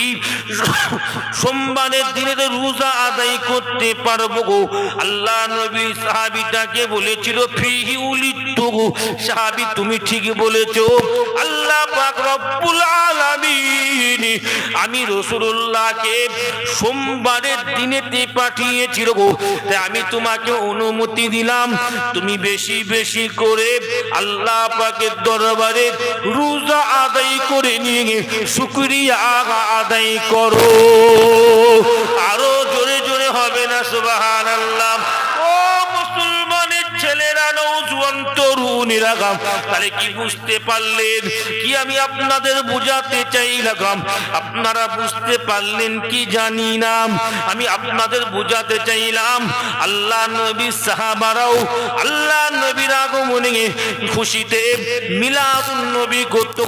সোমবারের দিনে রোজা আদায় করতে পারবো গো? আল্লাহ নবী সাহাবীটাকে বলেছিল ফিহি উলিদতু, সাহাবী তুমি ঠিক বলেছো, আল্লাহ পাক রব্বুল আলামিন আমি রাসূলুল্লাহকে সোমবারের দিনেতে পাঠিয়েছিল গো, তাই আমি তোমাকে অনুমতি দিলাম তুমি বেশি বেশি করে আল্লাহ পাকের দরবারে রোজা আদায় করে নিয়ে শুকরিয়া আদায় করো। আরো জোরে জোরে হবে না সুবহানাল্লাহ? ও মুসলমানের ছেলেরা নওজোয়ান তরুণেরা, তাহলে কি বুঝতে পারলেন কি আমি আপনাদের বুঝাতে চাইলাম? আপনারা বুঝতে পারলেন কি জানি না, আমি আপনাদের বুঝাতে চাইলাম আল্লাহ নবী সাহাবারাও আল্লাহ নবীর আগমনে খুশিতে মিলাদুন নবী করত,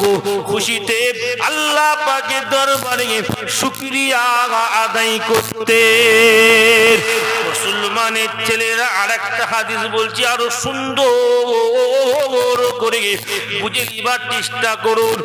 খুশিতে আল্লাহ পাকের দরবারে শুকরিয়া আদায় করতে। মুসলমানের ছেলেরা আরেকটা হাদিস বলছি আরো সুন্দর করে বুঝে নিবার চেষ্টা করুন।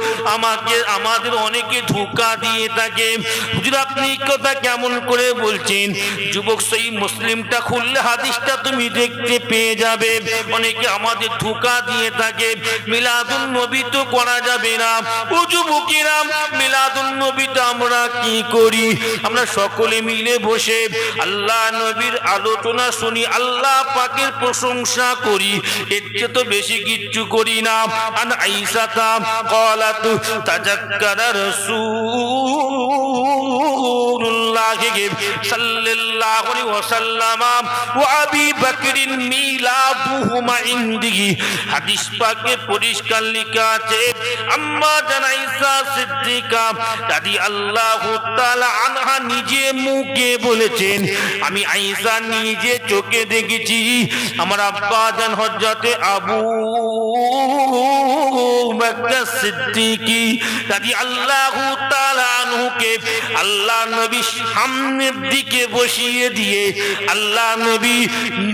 আমাদের অনেকে ধোঁকা দিয়ে থাকে, হুজুর আপনি কথা কেমন করে বলছেন? যুবক সহিহ মুসলিমটা খুললে হাদিসটা তুমি দেখতে পেয়ে যাবে। অনেকে আমাদের ধোঁকা দিয়ে থাকে, মিলাদুন নবী তো করা যাবে না। ও যুবকেরা মিলাদুন নবীটা আমরা কি করি? আমরা সকলে মিলে বসে আল্লাহ নবীর আলোচনা শুনি, আল্লাহ পাকের প্রশংসা করি, এর চেয়ে তো বেশি কিচ্ছু করি না। আন আয়েশা قالت تذكر رسول الله صلى الله عليه وسلم وابي بكر ميلادهما عندي। হাদিস পাকে পরিষ্কার লেখা আছে আম্মা জান আয়েশা সিদ্দিকা রাদিয়াল্লাহু তাআলা আনহা নিজে মুখে বলেছেন, আমি আয়েশা নিজে চোখে দেখেছি আমার আব্বা জান হযরতে আবু বকর সিদ্দিকী রাদিয়াল্লাহু তাআলা আনহুকে আল্লাহ নবী সামনের দিকে বসিয়ে দিয়ে আল্লাহ নবী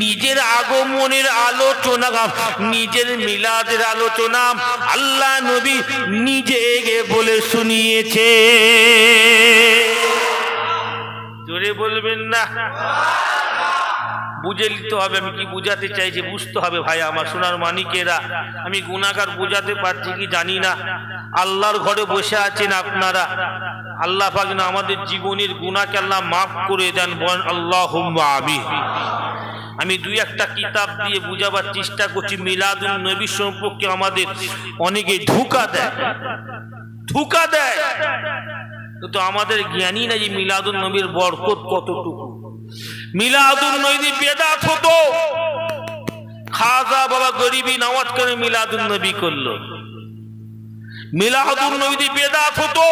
নিজের আগমনের আলোচনা, নিজের মিলাদের আলোচনা আল্লাহ নবী নিজে বলে শুনিয়েছে। জোরে বলবেন না? বুঝে নিতে হবে আমি কি বুঝাতে চাইছি, বুঝতে হবে ভাই আমার সোনার মানিকেরা। আমি গুনাহগার বুঝাতে পারছি কি জানি না। আল্লাহর ঘরে বসে আছেন আপনারা, আল্লাহ পাক না আমাদের জীবনের গুনাহকে আল্লাহ মাফ করে দেন, বলেন আল্লাহুম্মা আমিন। আমি দুই একটা কিতাব দিয়ে বুঝাবার চেষ্টা করছি। মিলাদুন নবী সম্পর্কে আমাদের অনেকে ধোঁকা দেয়, কিন্তু আমাদের জ্ঞানী না যে মিলাদুন নবীর বরকত কতটুকু। মিলাদুন নবী বেদাত হতো, খাজা বাবা গরিবি নওয়াজ করে মিলাদুন নবী করলো। মিলাদুন নবী বেদাত হতো,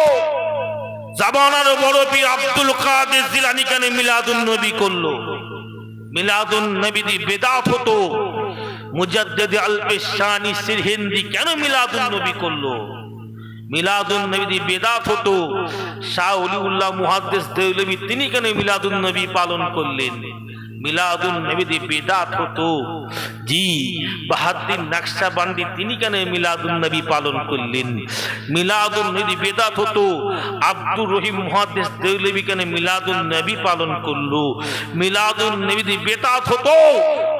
জামানার বড় পীর আব্দুল কাদের জিলানী কেন মিলাদুন নবী করলো। মিলাদুন নবী বেদাত হতো, মুজাদ্দিদ আল-পেশানি সিরহিন্দি কেন মিলাদুন নবী করলো। মিলাদুন নবী বেদাত হতো, শাহ ওলিউল্লাহ মুহাদ্দিস দেওলভী তিনি কেন মিলাদুন নবী পালন করলেন। মিলাদুন নবী বেদাত হতো, জি বাহাউদ্দিন নকশবন্দি তিনি কেন মিলাদুন নবী পালন করলেন। মিলাদুন নবী বেদাত হতো, আব্দুর রহিম মুহাদ্দিস দেওলভী কেন মিলাদুন নবী পালন করলো। মিলাদুন নবী বেদাত হতো,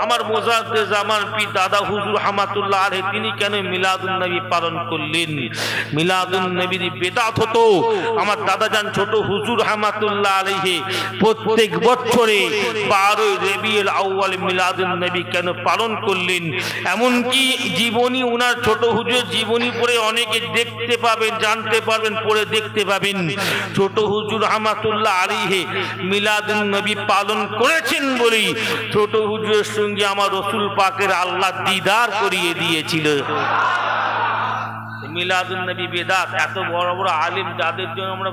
আমার মুজাদ্দিদ জামান পীর দাদা হুজুর রহমাতুল্লাহ আলাইহি তিনি কেন মিলাদুন নবী পালন করলেন। মিলাদুন নবী বেদাত হতো, আমার দাদা জান ছোট হুজুর রহমাতুল্লাহ আলাইহি প্রত্যেক বছরে 12 রবিউল আউয়াল মিলাদুন নবী কেন পালন করলেন, এমনকি জীবনী উনার ছোট হুজুর জীবনী পড়ে অনেকে দেখতে পাবেন, জানতে পারবেন, পড়ে দেখতে পাবেন ছোট হুজুর রহমাতুল্লাহ আলাইহি মিলাদুন নবী পালন করেছেন বলেই ছোট হুজুরের সঙ্গে আমার রাসূল পাকের আল্লাহ দিদার করিয়ে দিয়েছিল। মিলাদুন নবী বেদাত এত বড় বড় আলিম যাদের জন্য আমরা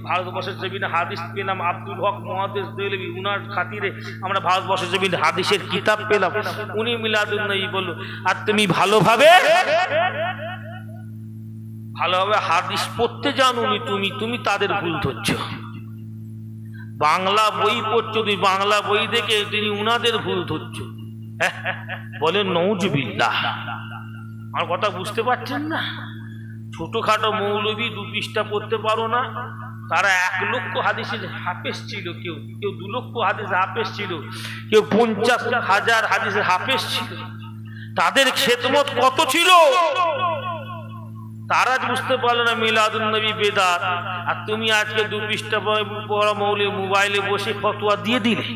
ভারতবর্ষের জমিনে হাদিস পেলাম, আব্দুল হক মুহাদ্দিস দেহলভী, উনার খাতিরে আমরা ভারতবর্ষের জমিনে হাদিসের কিতাব পেলাম, উনি মিলাদুন নবী বলল। আর তুমি ভালোভাবে হাদিস পড়তে জানুনি, তুমি তাদের ভুল ধরছ। বাংলা বই পড়ছো, তুমি বাংলা বই দেখে তিনি উনাদের ভুল ধরছ। বলেন নউজুবিল্লাহ। আমার কথা বুঝতে পারছেন না? ছোটখাটো মৌলবী 2 পৃষ্ঠা পড়তে পারো না, তারা 1 লক্ষ হাদিসের হাফেজ ছিল, কেউ 2 লক্ষ হাদিসের হাফেজ ছিল, কেউ 50,000 হাদিসের হাফেজ ছিল। তাদের খেদমত কত ছিল, তারা বুঝতে পারলো না মিলাদুন নবী বেদাত। আর তুমি আজকে 2 পৃষ্ঠা পড়া মৌলবী মোবাইলে বসে ফতোয়া দিয়ে দিলে।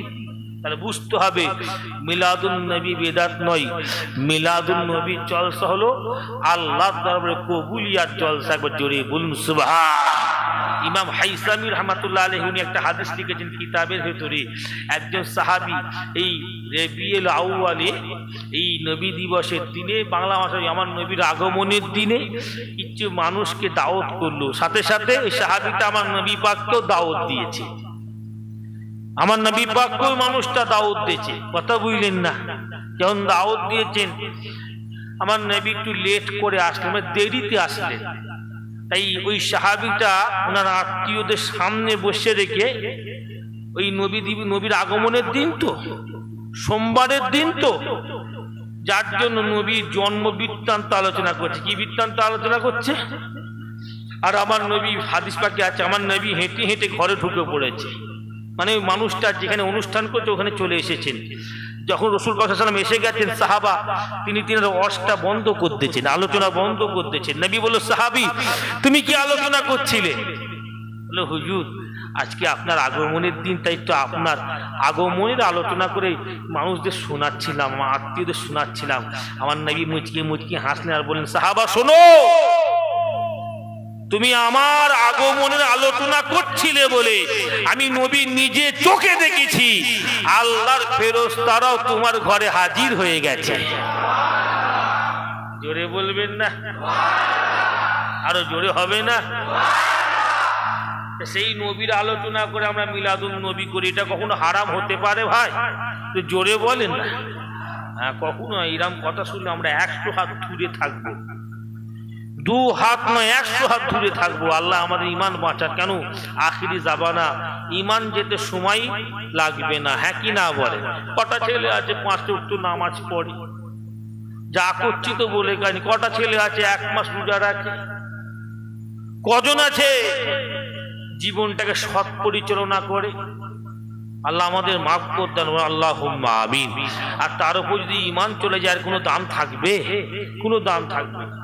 তাহলে বুঝতে হবে মিলাদুন নবী বেদাত নয়, মিলাদুন নবী জলসা হলো আল্লাহর দরবারে কবুলিয়াত জলসা। একবার জোরে বলুন সুবহান। ইমাম হাইসামি রাহমাতুল্লাহ আলাইহি উনি একটা হাদিস লিখেছেন কিতাবের ভেতরে, একজন সাহাবী এই রবিউল আউয়ালে এই নবী দিবসের দিনে, বাংলা ভাষায় আমার নবীর আগমনের দিনে কিছু মানুষকে দাওয়াত করলো, সাথে সাথে এই সাহাবীটা আমার নবী পাককেও দাওয়াত দিয়েছে। আমার নবী পাক ওই মানুষটা দাওয়াত দিয়েছে, কথা বুঝলেন না? যখন দাওয়াত দিয়েছেন আমার নবী একটু লেট করে আসলেন, দেরিতে আসলেন। তাই ওই সাহাবীটা ওনার আত্মীয়দের সামনে বসে রেখে, ওই নবীর আগমনের দিন তো, সোমবারের দিন তো, যার জন্য নবীর জন্ম বৃত্তান্ত আলোচনা করছে। কি বৃত্তান্ত আলোচনা করছে? আর আমার নবী হাদিস পাকে আছে, আমার নবী হেঁটে হেঁটে ঘরে ঢুকে পড়েছে। মানে ওই মানুষটা যেখানে অনুষ্ঠান করছে ওখানে চলে এসেছেন। যখন রাসূল সাল্লাল্লাহু আলাইহি ওয়াসাল্লাম এসে গেছেন, সাহাবা তিনি ওয়াজটা বন্ধ করতেছেন, আলোচনা বন্ধ করতেছেন। নবী বলল, সাহাবী তুমি কি আলোচনা করছিলে? বলল, হুজুর আজকে আপনার আগমনের দিন, তাই তো আপনার আগমনের আলোচনা করে মানুষদের শোনাচ্ছিলাম, আমার আত্মীয়দের শোনাচ্ছিলাম। আমার নবী মুচকি মুচকি হাসলেন আর বললেন, সাহাবা শোনো, তুমি আমার আগমনের আলোচনা করছিলে বলে আমি নবী নিজে চোখে দেখেছি আল্লাহর ফেরেশতারাও তোমার ঘরে হাজির হয়ে গেছে। জোরে বলবেন না? আরো জোরে হবে না? সেই নবীর আলোচনা করে আমরা মিলাদুন নবী করি, এটা কখনো হারাম হতে পারে ভাই? তো জোরে বলেন না। হ্যাঁ, কখনো এরকম কথা শুনলে আমরা 100 হাত দূরে থাকবো, 2 হাত নয় 100 হাত দূরে থাকবো। আল্লাহ আমাদের ইমান বাঁচার। কেন? আখিরি জামানা, ইমান যেতে সময় লাগবে না। হ্যাঁ কি না বলে? কটা ছেলে আছে 5 ওয়াক্ত নামাজ পড়ে, যা করছি তো বলে কানি। কটা ছেলে আছে 1 মাস রোজা রাখে? কজন আছে জীবনটাকে সৎ পরিচালনা করে? আল্লাহ আমাদের মাফ করতে আল্লাহুম্মা আমিন। আর তার উপর যদি ইমান চলে যায়, আর কোনো দাম থাকবে? কোনো দাম থাকবে না।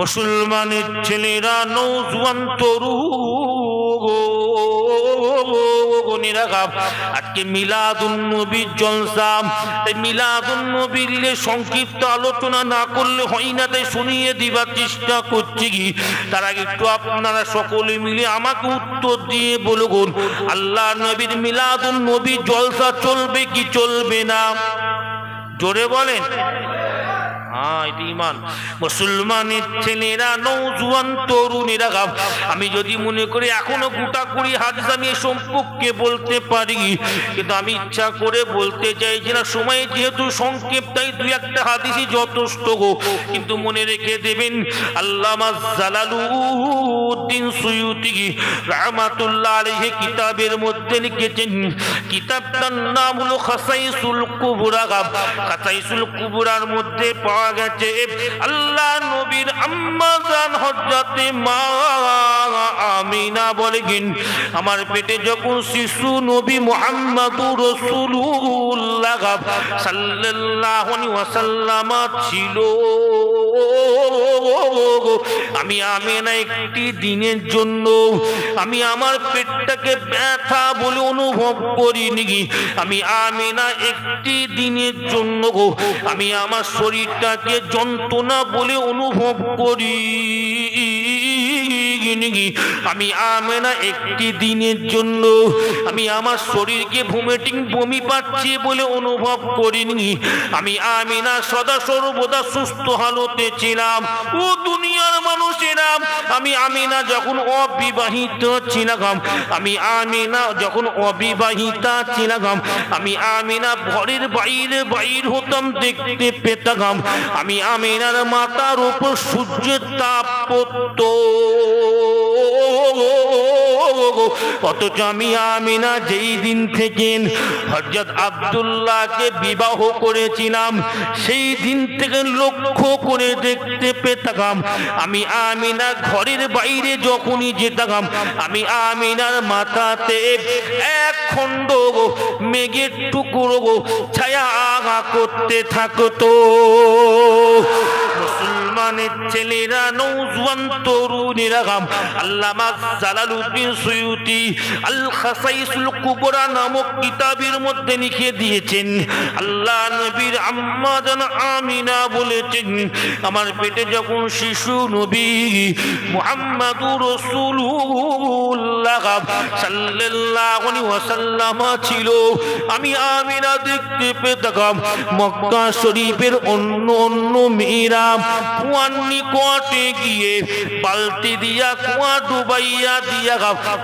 মুসলমানের ছেলেরা, নওজোয়ান তরুণেরা, আজকে মিলাদুন নবীর জলসা। তাই মিলাদুন নবীর সংক্ষিপ্ত আলোচনা না করলে হয় না, তাই শুনিয়ে দিবার চেষ্টা করছি। কি তার আগে একটু আপনারা সকলে মিলে আমাকে উত্তর দিয়ে বলুন, আল্লাহ নবীর মিলাদুন নবীর জলসা চলবে কি চলবে না? জোরে বলেন। হ্যাঁ, এটা ইমান। মুসলমানের ছেলেরা, নওজোয়ান তরুণেরা, আমি যদি মনে করি এখনো গোটা 20 হাদিস আমি এই সম্পর্কে বলতে পারি, কিন্তু আমি ইচ্ছা করে বলতে চাইছি না, সময় যেহেতু সংক্ষেপ, তাই 2-1টা হাদিসই যথেষ্ট। কিন্তু মনে রেখে দেবেন, আল্লামা জালালউদ্দিন সুয়ুতি রাহমাতুল্লাহ আলাইহি কিতাবের মধ্যে লিখেছেন, কিতাবটার নাম হলো খাসাইসুল কুবরা। খাসাইসুল কুবরার মধ্যে পাওয়া গেছে আল্লাহ নবীর আম্মা জান হযরতে মা আমিনা বলেন, আমার পেটে যখন শিশু নবী মুহাম্মদুর রাসূলুল্লাহ সাল্লাল্লাহু আলাইহি ওয়াসাল্লাম ছিল, আমি আমিনা একটি দিনের জন্য আমি আমার পেটটাকে ব্যথা বলে অনুভব করিনি। আমি আমিনা একটি দিনের জন্য আমি আমার শরীরটাকে যন্ত্রণা বলে অনুভব করি। আমি আমিনা একটি দিনের জন্য আমি আমার শরীরকে বমি পাচ্ছি বলে অনুভব করিনি। আমি আমিনা সদা সর্বদা সুস্থ হালতে ছিলাম। ও দুনিয়ার মানুষেরা, আমি আমিনা যখন অবিবাহিত ছিলাম, আমি আমিনা যখন অবিবাহিতা ছিলাম, আমি আমিনা ঘরের বাইর হতাম, দেখতে পেতাম আমি আমিনার মাথার উপর সূর্যের তাপ পড়তো। অথচ আমি আমিনা যেই দিন থেকে হযরত আব্দুল্লাহকে বিবাহ করেছিলাম, সেই দিন থেকে লক্ষ্য করে দেখতে পেতাম আমি আমিনা ঘরের বাইরে যখনই যেতাম, আমি আমিনার মাথাতে এক খণ্ড মেঘের টুকরো ছায়া আগা করতে থাকতো। মুসলমানের ছেলেরা, নওজওয়ান তরুণীরা আল্লামা জালালউদ্দিন সুয়ুতি আল খাসাইসুল কুবরা নামক কিতাবের মধ্যে লিখে দিয়েছেন, আল্লাহ নবীর আম্মা জান আমিনা বলেছেন, আমার পেটে যখন শিশু নবী মুহাম্মাদুর রাসূলুল্লাহ সাল্লাল্লাহু আলাইহি ওয়াসাল্লাম ছিল, আমি আমিনা দেখতে পেতাম মক্কা শরীফের অন্য মেয়েরা কুয়ার নিকটে গিয়ে বালতি দিয়া কুয়া ডুবাইয়া দিয়া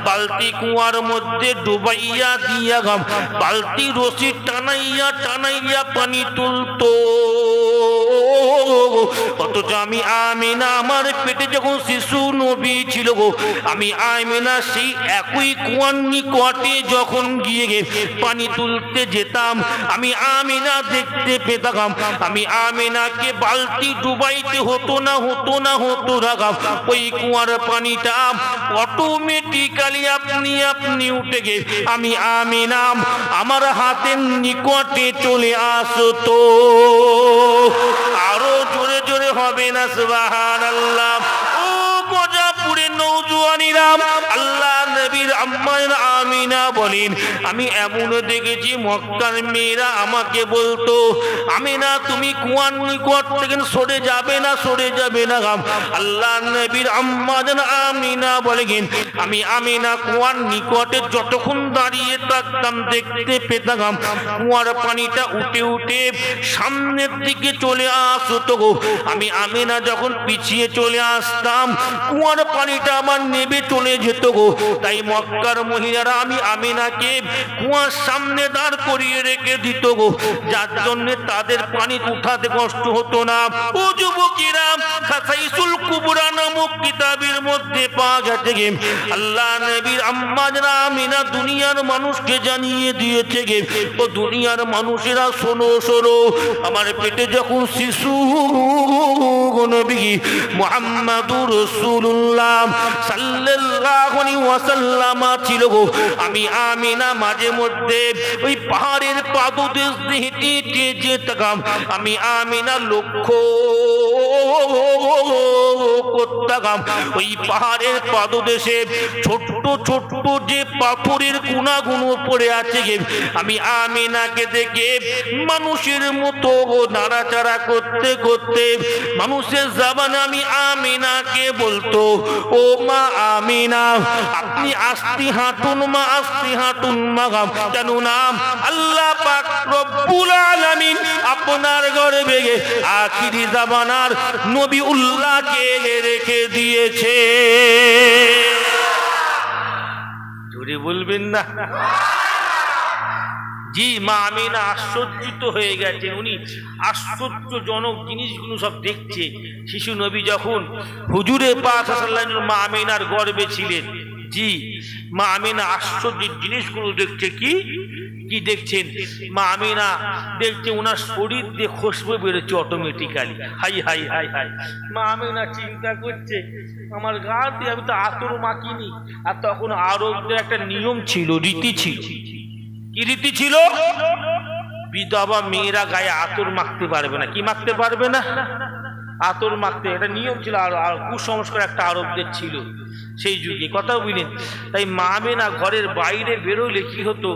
বালতি কুয়ার মধ্যে ডুবাইয়া দিয়া বালতি রশি টানাইয়া পানি তুলতো। অথচ আমি আমিনা আমার পেটে যখন শিশু নবী ছিল আমি আমিনা সেই একই কুয়ার নিকটে যখন গিয়ে পানি তুলতে যেতাম, আমি আমিনা দেখতে পেতাম আমি আমিনাকে বালতি ডুবাইতে হতো না ওই কুয়ার পানিটা অটোমেটিক্যালি আপনি উঠে গে আমি আমিনা আমার হাতের নিকটে চলে আসতো। আরো জোরে জোরে হবে না সুবহানাল্লাহ। ও গজাপুরের নওজওয়ানিরা, আল্লাহ নবীর আম্মা আমিনা বলেন, আমি এমন দেখেছি মক্কার মেয়েরা আমাকে বলতো, আমিনা তুমি কুয়ার নিকট থেকে সরে যাবে না। আল্লাহ নবীর আম্মা আমিনা বলেন, আমি আমিনা কুয়ার নিকটে যতক্ষণ দাঁড়িয়ে থাকতাম দেখতে পেতাম কুয়ার পানিটা উঠে সামনের দিকে চলে আসতো। আমি আমিনা যখন পিছিয়ে চলে আসতাম কুয়ার পানিটা আমার নেবে চলে যেত। তাই মক্কার মহিলারা আমি আমিনাকে কুয়ার সামনে দাঁড় করিয়ে রেখে দিত, যার জন্য তাদের পানি উঠাতে কষ্ট হতো না। ও যুবকেরা, খাসাইসুল কুবরা নামক কিতাবের মধ্যে পাওয়া গেছে আল্লাহ নবীর আম্মা আমিনা দুনিয়ার মানুষকে জানিয়ে দিয়েছে, ও দুনিয়ার মানুষেরা শোনো, আমার পেটে যখন শিশু নবী মুহাম্মাদুর রাসূলুল্লাহ সাল্লাল্লাহু আলাইহি ওয়াসাল্লাম ছিল, আমি আমিনা মাঝে মধ্যে ওই পাহাড়ের পাদদেশ হেঁটে যেতাম, আমি আমিনা লক্ষ্য করতাম ওই পাহাড়ের পাদদেশে ছোট্ট যে পাথরের কোনাগুলো পড়ে আছে, আমি আমিনাকে দেখে মানুষের মতো নাড়াচাড়া করতে মানুষের জবানে আমি আমিনাকে বলতো, ও মা আমিনা আপনি আস্তে হাঁটুন মা, কেন না আল্লাহ পাক রব্বুল আলামিন আপনার গর্ভে আখিরি জামানার নবী উল্লাহকে রেখে দিয়েছে। জোরে বলবেন না? জি, মা আমিনা আশ্চর্যিত হয়ে গেছেন, উনি আশ্চর্যজনক জিনিসগুলো সব দেখছে। শিশু নবী যখন হুজুরে পাক সাল্লাল্লাহু আলাইহি ওয়াসাল্লাম মা আমিনার গর্ভে ছিলেন, জি মা আমিনা আশ্চর্যের জিনিসগুলো দেখছে। কি দেখছেন? মা আমিনা দেখছে ওনার শরীর দিয়ে খুশবু বেরোচ্ছে automatically. High high high high, মা আমিনা চিন্তা করছে আমার গা দিয়ে আমি তো আতর মাখিনি। আর তখন আরবদের একটা নিয়ম ছিল, রীতি ছিল। কি রীতি ছিল? বিধবা মেয়েরা গায়ে আতর মাখতে পারবে না। কি মাখতে পারবে না? আতর মাখতে, এটা নিয়ম ছিল, আর কুসংস্কার একটা আরবদের ছিল সেই যুগে, কথা বুঝলেন। তাই মা আমেনা ঘরের বাইরে বেরোলে কি হতো,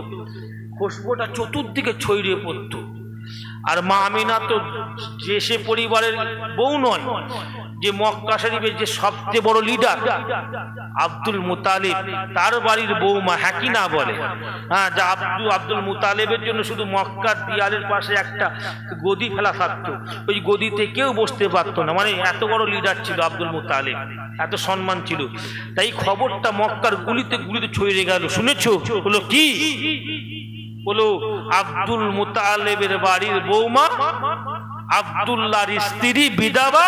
খুশবুটা চতুর্দিকে ছড়িয়ে পড়তো। আর মা আমেনা তো যে সে পরিবারের বউ নয়, যে মক্কা শরীফের যে সবচেয়ে বড় লিডার আব্দুল মুতালিব, তার বাড়ির বৌমা হাকিনা বলে। হ্যাঁ, যা আব্দুল মুতালিবের জন্য শুধু মক্কার দিয়ালের পাশে একটা গদি ফেলা থাকতো, ওই গদিতে কেউ বসতে পারতো না, মানে এত বড় লিডার ছিল আব্দুল মুতালিব, এত সম্মান ছিল। তাই খবরটা মক্কার গুলিতে গুলিতে ছড়িয়ে গেল। শুনেছো? বলো কি? বলো আব্দুল মুতালিবের বাড়ির বৌমা আব্দুল্লাহর স্ত্রী বিধবা,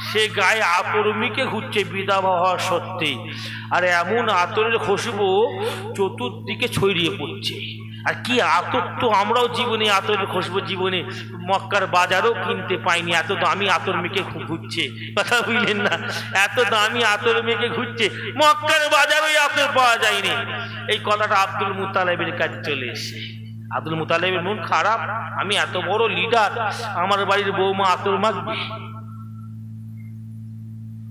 সে গায়ে আতর মেখে ঘুরছে বিধবা হওয়া সত্ত্বে, আর এমন আতরের খুশবু চতুর্দিকে ছড়িয়ে পড়ছে। আর কি আতর, তো আমরাও জীবনে আতরের খুশবু জীবনে মক্কার বাজারও কিনতে পাইনি, এত দামি আতর মেখে ঘুরছে, কথা বুঝলেন না? এত দামি আতর মেখে ঘুরছে, মক্কার বাজারও আতর পাওয়া যায়নি। এই কথাটা আব্দুল মুতালিবের কাছে চলে এসে, আব্দুল মুতালিবের মন খারাপ, আমি এত বড় লিডার, আমার বাড়ির বৌমা আতর মাখবে।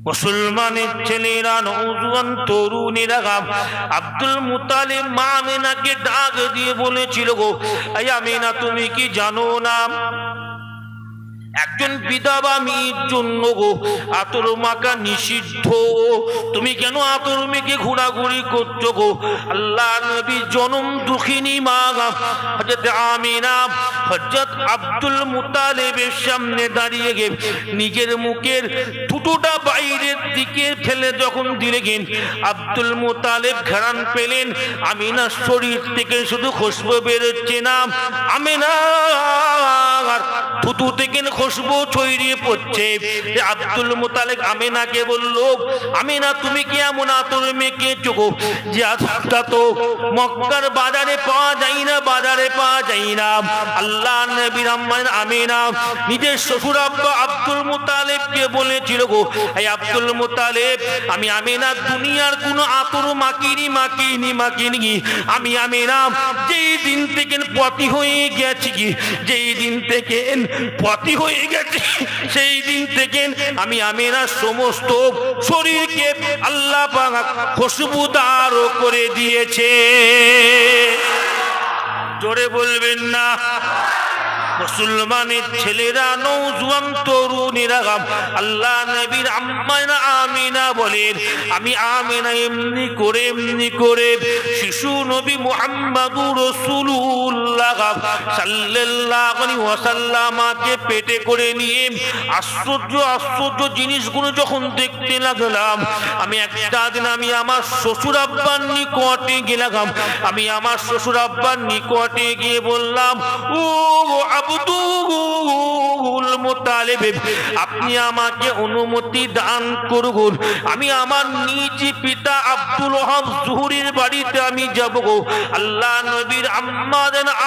মুসলমানের ছেলেরা, নওজোয়ান তরুণীরা আব্দুল মুতালিব মা আমেনাকে ডাক দিয়ে বলেছিল, গো এই আমেনা, তুমি কি জানো না একজন বিধবা মেয়ের জন্য গো আতর মাখা নিষিদ্ধ? তুমি কেন আতর মেখে ঘোরাঘুরি করছো গো? আল্লাহ নবী জনম দুঃখিনী মা হযরত আমিনা হযরত আব্দুল মুতালিবের সামনে দাঁড়িয়ে গে নিজের মুখের থুতুটা বাইরের দিকে ফেলে যখন দিলেন, আব্দুল মুতালিব ঘ্রাণ পেলেন আমিনার শরীর থেকে শুধু খুশবু বেরোচ্ছে না, আমিনা থুতু থেকে খুশবু ছড়িয়ে পড়ছে। আব্দুল মুতালিব আমিনাকে বলল, আমিনা তুমি কি এমন আতর মেখেছো গো যে আতরটা তো মক্কার বাজারে পাওয়া যায় না, বাজারে পাওয়া যায় না। আল্লাহ নবীর আম্মা আমিনা নিজের শ্বশুর আব্বা আব্দুল মুতালিবকে বলেছিল, গো এই আব্দুল মুতালিব, আমি আমিনা দুনিয়ার কোনো আতর মাখিনি। আমি আমিনা যেই দিন থেকে পতি হয়ে গেছি, যেই দিন থেকে পতি হয়ে গেছে, সেই দিন থেকে আমি আমিনার সমস্ত শরীরকে আল্লাহ পাক খুশবুদার করে দিয়েছে। জোরে বলবেন না? মুসলমানের ছেলেরা, নওজোয়ান তরুণীরা, আল্লাহ নবীর আম্মা আমিনা বলেন, আমি আমিনা এমনি করে শিশু নবী মুহাম্মদুর রাসূলুল্লাহ সাল্লাল্লাহু আলাইহি ওয়াসাল্লামকে পেটে করে নিয়ে আশ্চর্য জিনিসগুলো যখন দেখতে লাগলাম, আমি একটা দিন আমি আমার শ্বশুর আব্বার নিকটে গেলাম। আমি আমার শ্বশুর আব্বার নিকটে গিয়ে বললাম, ও আব্দুল মুতালিব, আপনি আমাকে অনুমতি দান করুন, আমি আমার নিজ পিতা আব্দুল ওয়াহাব জুহরির বাড়িতে আমি যাব গো। আল্লাহ নবীর আম্মা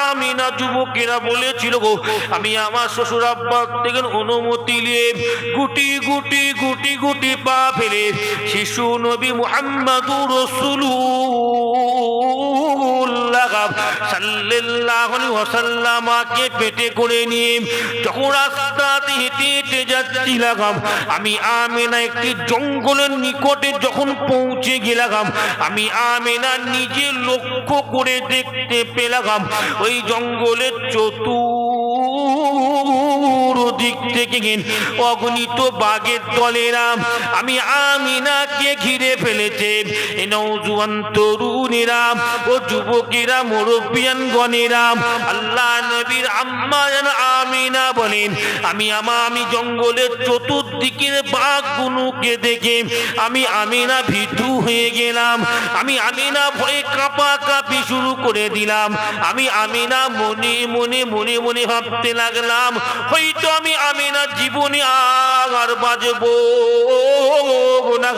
আমিনা যুবকেরা বলেছিল, গো আমি আমার শ্বশুর আব্বার থেকে অনুমতি নিয়ে গুটি পা ফেলে শিশু নবী মুহাম্মদুর রাসূলুল্লাহ সাল্লাল্লাহু আলাইহি ওয়াসাল্লামকে পেটে করে নিয়ে যখন রাস্তাতে হেঁটে যাচ্ছিলাম, আমি আমিনা একটি জঙ্গলের নিকটে যখন পৌঁছে গেলাম, আমি আমিনা নিজে লক্ষ্য করে দেখতে পেলাম ওই জঙ্গলের চতুর্দিক থেকে অগণিত বাঘের দলেরা আমি আমিনাকে ঘিরে ফেলেছে। নওজোয়ান তরুণীরা ও যুবকেরা, মুরব্বিয়ান গণেরা, আল্লাহ নবীর আম্মা আমিনা বলেন, আমি জঙ্গলের চতুর্দিকের বাঘগুলোকে দেখে আমি আমিনা ভীতু হয়ে গেলাম। আমি আমিনা ভয়ে কাঁপাকাঁপি শুরু করে দিলাম। আমি আমিনা মনে ভাবতে লাগলাম, হয়তো আমি আমিনা জীবনে আর বাঁচবো না,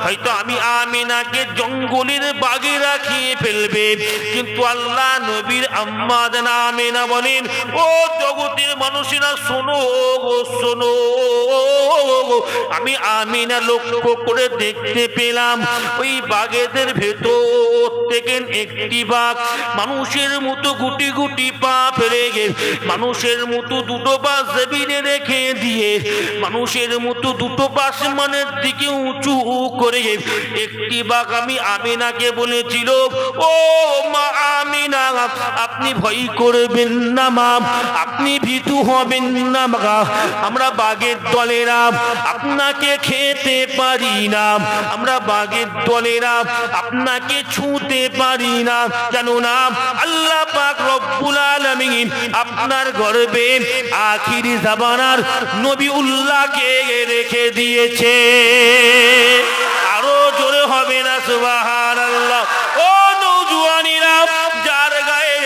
হয়তো আমি আমিনাকে জঙ্গলের বাঘেরা খেয়ে ফেলবে। কিন্তু আল্লাহ নবীর আম্মা আমিনা বলেন, ও জগতের মানুষেরা শোনো, আমি আমিনা লক্ষ্য করে দেখতে পেলাম ওই বাগেদের ভেতর থেকে একটি বাঘ মানুষের মতো গুটি গুটি পা ফেলে মানুষের মতো দুটো পা জমিনে রেখে দিয়ে মানুষের মতো দুটো পা আসমানের দিকে উঁচু করে একটি বাঘ আমি আমিনাকে বলেছিল, ও মা আমিনা, আপনি ভয় করবেন না মা, আপনি ভীতু হবেন না মা, আমরা বাঘের দলেরা আপনাকে খেতে পারি না, আমরা বাঘের দলেরা আপনাকে ছুঁতে পারি না, জানো না আল্লাহ পাক রব্বুল আলামিন আপনার গর্ভে আখিরি জামানার নবিউল্লাহকে রেখে দিয়েছে। আরো জোরে হবে না সুবহানাল্লাহ। ও নওজোয়ানিরা, যার গায়ে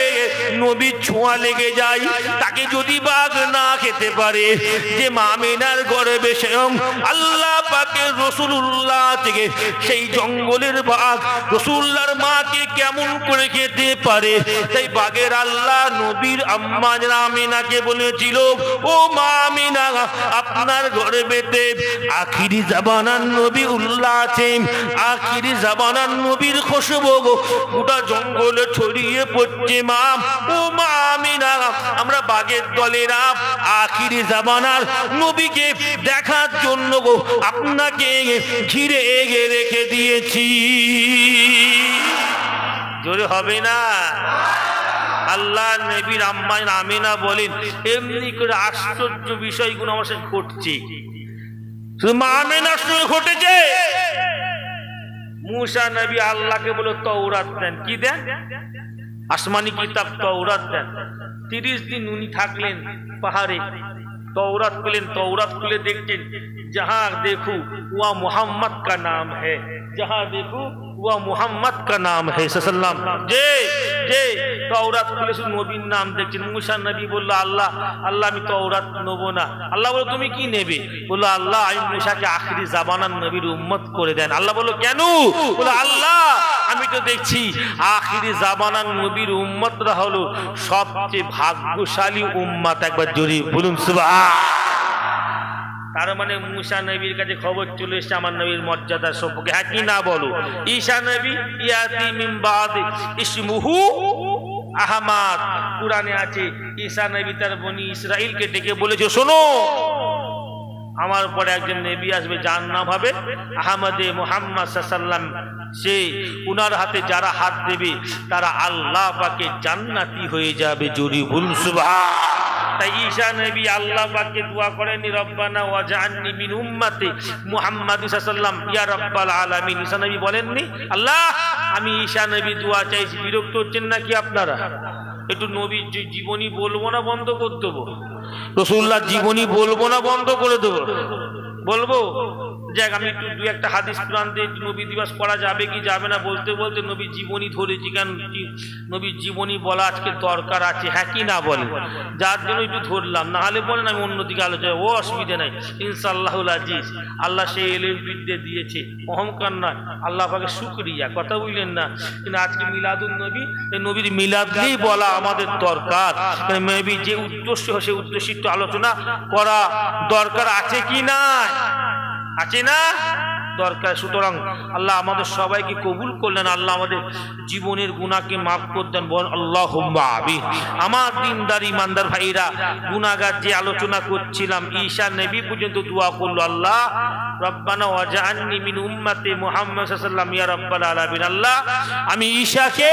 নবীর ছোঁয়া লেগে যায় তাকে যদি বাঘ না খেতে পারে, যে আমিনার গর্ভে স্বয়ং আল্লাহ পাকের রাসূলুল্লাহ থেকে সেই জঙ্গলের বাঘ রাসূলুল্লাহর মাকে কেমন করে খেতে পারে? তাই বাঘের আল্লাহ নবীর আম্মা আমিনাকে বলেছিল, ও মা আমিনা, আপনার গর্ভেতে আখিরি জামানার নবিউল্লাহ আছে, আখিরি জামানার নবীর খুশবু গোটা জঙ্গলে ছড়িয়ে পড়ছে মা। ও মা আমিনা, আমরা বাঘের দলেরা আখিরি জামানার নবীকে দেখার জন্য আপনাকে ঘিরে রেখে দিয়েছি। জোরে হবে না? আল্লাহ নবীর আম্মা আমিনা বলেন, এমনি করে আশ্চর্য বিষয়গুলো আমার সাথে ঘটছে। শুধু মা আমিনার সঙ্গে ঘটেছে। মুসা নবী আল্লাহকে বলে তাওরাত দেন। কি দেন? আসমানি কিতাব তাওরাত দেন। 30 দিন উনি থাকলেন পাহাড়ে, तौरात खुलें, तौरात खुले देखते जहाँ देखो वह मोहम्मद का नाम है, जहाँ देखो वह मोहम्मद का नाम है सल्लल्लाहु जे जे तौरात खुले नबीर नाम देखছেন। मूसा नबी বলল আল্লাহ আল্লাহ আমি তওরাত নেব না। আল্লাহ বলল তুমি কি নেবে? বলল আল্লাহ আমি মুসাকে আখিরি জামানার নবীর উম্মত করে দেন। আল্লাহ বলল কেন? বলল আল্লাহ আমি তো দেখছি আখিরি জামানার নবীর উম্মতরা হলো সবচেয়ে ভাগ্যশালী উম্মত। একবার জোরে বলুন সুবহান। তার মানে মুসা নবীর কাছে খবর চলে এসেছে আমার নবীর মর্যাদা সম্পর্কে। হ্যাঁ কি না বলো? ঈসা নবী ইয়াতি মিন বাদ ইসমুহু আহমদ, কুরআনে আছে ঈসা নবী তার বনি ইসরাইলকে ডেকে বলেছে শোনো আমার পরে একজন নবী আসবে যার নাম হবে আহমদে মুহাম্মদ সাল্লাল্লাহু আলাইহি ওয়াসাল্লাম। সে উনার হাতে যারা হাত দেবে তারা আল্লাহ পাকে জান্নাতি হয়ে যাবে। জোরে বলুন সুবহান। তাই ঈসা নবী আল্লাহ পাককে দোয়া করেন রব্বানা ওয়াজআলনি মিন উম্মতি মুহাম্মাদ সাল্লাল্লাহু আলাইহি ইয়া রাব্বাল আলামিন। ঈসা নবী বলেননি আল্লাহ আমি ঈসা নবী দোয়া চাইছি। বিরক্ত হচ্ছেন নাকি আপনারা? একটু নবীর জীবনী বলবো না বন্ধ করে দেবো? রাসূলুল্লাহ জীবনী বলবো না বন্ধ করে দেবো? বলবো। যাক আমি একটু দু একটা হাদিস কোরআন দিয়ে নবী দিবস করা যাবে কি যাবে না বলতে বলতে নবীর জীবনী ধরেছি। কেন নবীর জীবনী বলা আজকে দরকার আছে, হ্যাঁ কি না বলেন? যার জন্য একটু ধরলাম, না হলে বলেন আমি অন্যদিকে আলোচনা। ও অসুবিধা নাই ইনশাআল্লাহুল আজিজ। আল্লাহ সেই এলেম বিদ্যে দিয়েছে, অহংকার নয়, আল্লাহ পাকে শুকরিয়া। কথা বুঝলেন না? কিন্তু আজকে মিলাদুন নবী, এই নবীর মিলাদ দিয়েই বলা আমাদের দরকার। নবী যে উদ্দেশ্য সেই উদ্দেশ্য একটু আলোচনা করা দরকার আছে কি না? আছে না? দরকার। সুতরাং আল্লাহ আমাদের সবাইকে কবুল করলেন, আল্লাহ আমাদের জীবনের গুনাহকে মাফ করে দেন। বল আল্লাহুম্মা আমিন। আমার দিনদার ইমানদার ভাইরা, গুনাহগার যে আলোচনা করছিলাম ঈসা নবী পর্যন্ত দোয়া করলো আল্লাহ রব্বানা ওয়াজআলনি মিন উম্মতি মুহাম্মদ সাল্লাল্লাহু আলাইহি ওয়াসাল্লাম ইয়া রাব্বাল আলামিন। আল্লাহ আমি ঈসাকে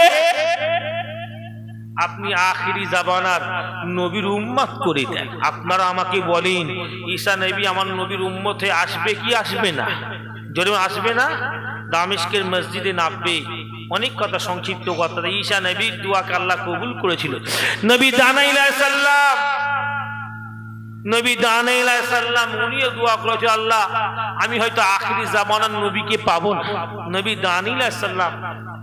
আপনি আখিরি জামানার নবীর উম্মত করে দেন। আপনারা আমাকে বলেন ঈসা নবী আমার নবীর উম্মত হয়ে আসবে কি আসবে না? যদি আসবে না দামেস্কের মসজিদে নামবে। অনেক কথা সংক্ষিপ্ত কথা। ঈসা নবীর দোয়াকে আল্লাহ কবুল করেছিল। নবী দানাইল সাল্লাম, নবী দানাইল সাল্লাম উনিও দোয়া করেছিল আল্লাহ আমি হয়তো আখিরি জামানার নবীকে পাবো না। নবী দানাইল সাল্লাম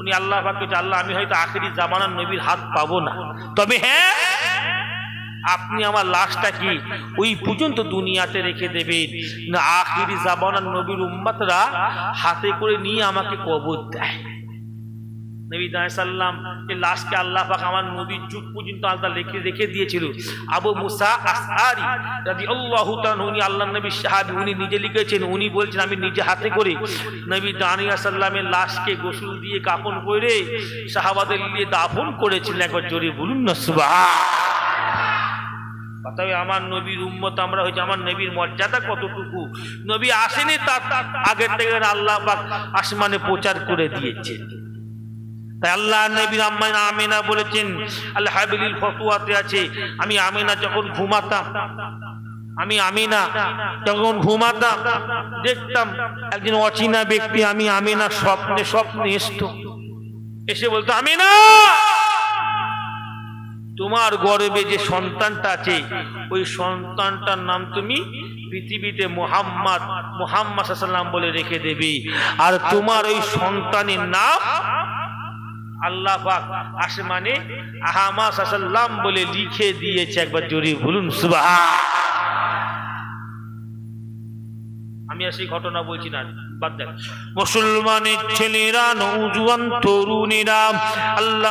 উনি আল্লাহ পাক বলেছে আল্লাহ আমি হয়তো আখিরি জামানার নবীর হাত পাবো না, তবে হ্যাঁ আপনি আমার লাশটা কি ওই পর্যন্ত দুনিয়াতে রেখে দেবেন না আখিরি জামানার নবীর উম্মতরা হাতে করে নিয়ে আমাকে কবর দেয়। নবী সাল্লাম এই লাশকে আল্লাহ পাক আমার নবীর যুগ পর্যন্ত আল্লাহ রেখে দিয়েছিল। আবু মুসা আশআরী রাদিয়াল্লাহু তাআলা উনি আল্লাহর নবীর সাহাবী, উনি নিজে লিখেছেন, উনি বলছেন আমি নিজে হাতে করে নবী সাল্লামের লাশকে গোসল দিয়ে কাফন করে সাহাবাদের নিয়ে দাফন করেছিলেন। একবার জোরে বলুন না সুবহান। তবে আমার নবীর উম্মত আমরা হয়েছে, আমার নবীর মর্যাদা কতটুকু, নবী আসেনি তার আগের থেকে আল্লাহ পাক আসমানে প্রচার করে দিয়েছে। তাই আল্লাহ নবী আম্মা আমিনা বলেছেন, আল হাবিলিল ফতোয়াতে আছে, আমি আমিনা যখন ঘুমাতাম দেখতাম একজন অচেনা ব্যক্তি আমি আমিনা স্বপ্নে এসে বলতো, আমিনা তোমার গর্ভে যে সন্তানটা আছে ওই সন্তানটার নাম তুমি পৃথিবীতে মুহাম্মদ সাল্লাল্লাহু বলে রেখে দেবে, আর তোমার ওই সন্তানের নাম আল্লাহ পাক আসমানে আহমদ সাল্লাল্লাহু বলে লিখে দিয়েছে। একবার জোরে বলুন সুবহান। আমি আর সেই ঘটনা বলছি না, বাদ দেন। মুসলমানের ছেলেরা, নওজোয়ান তরুণীরা আল্লাহ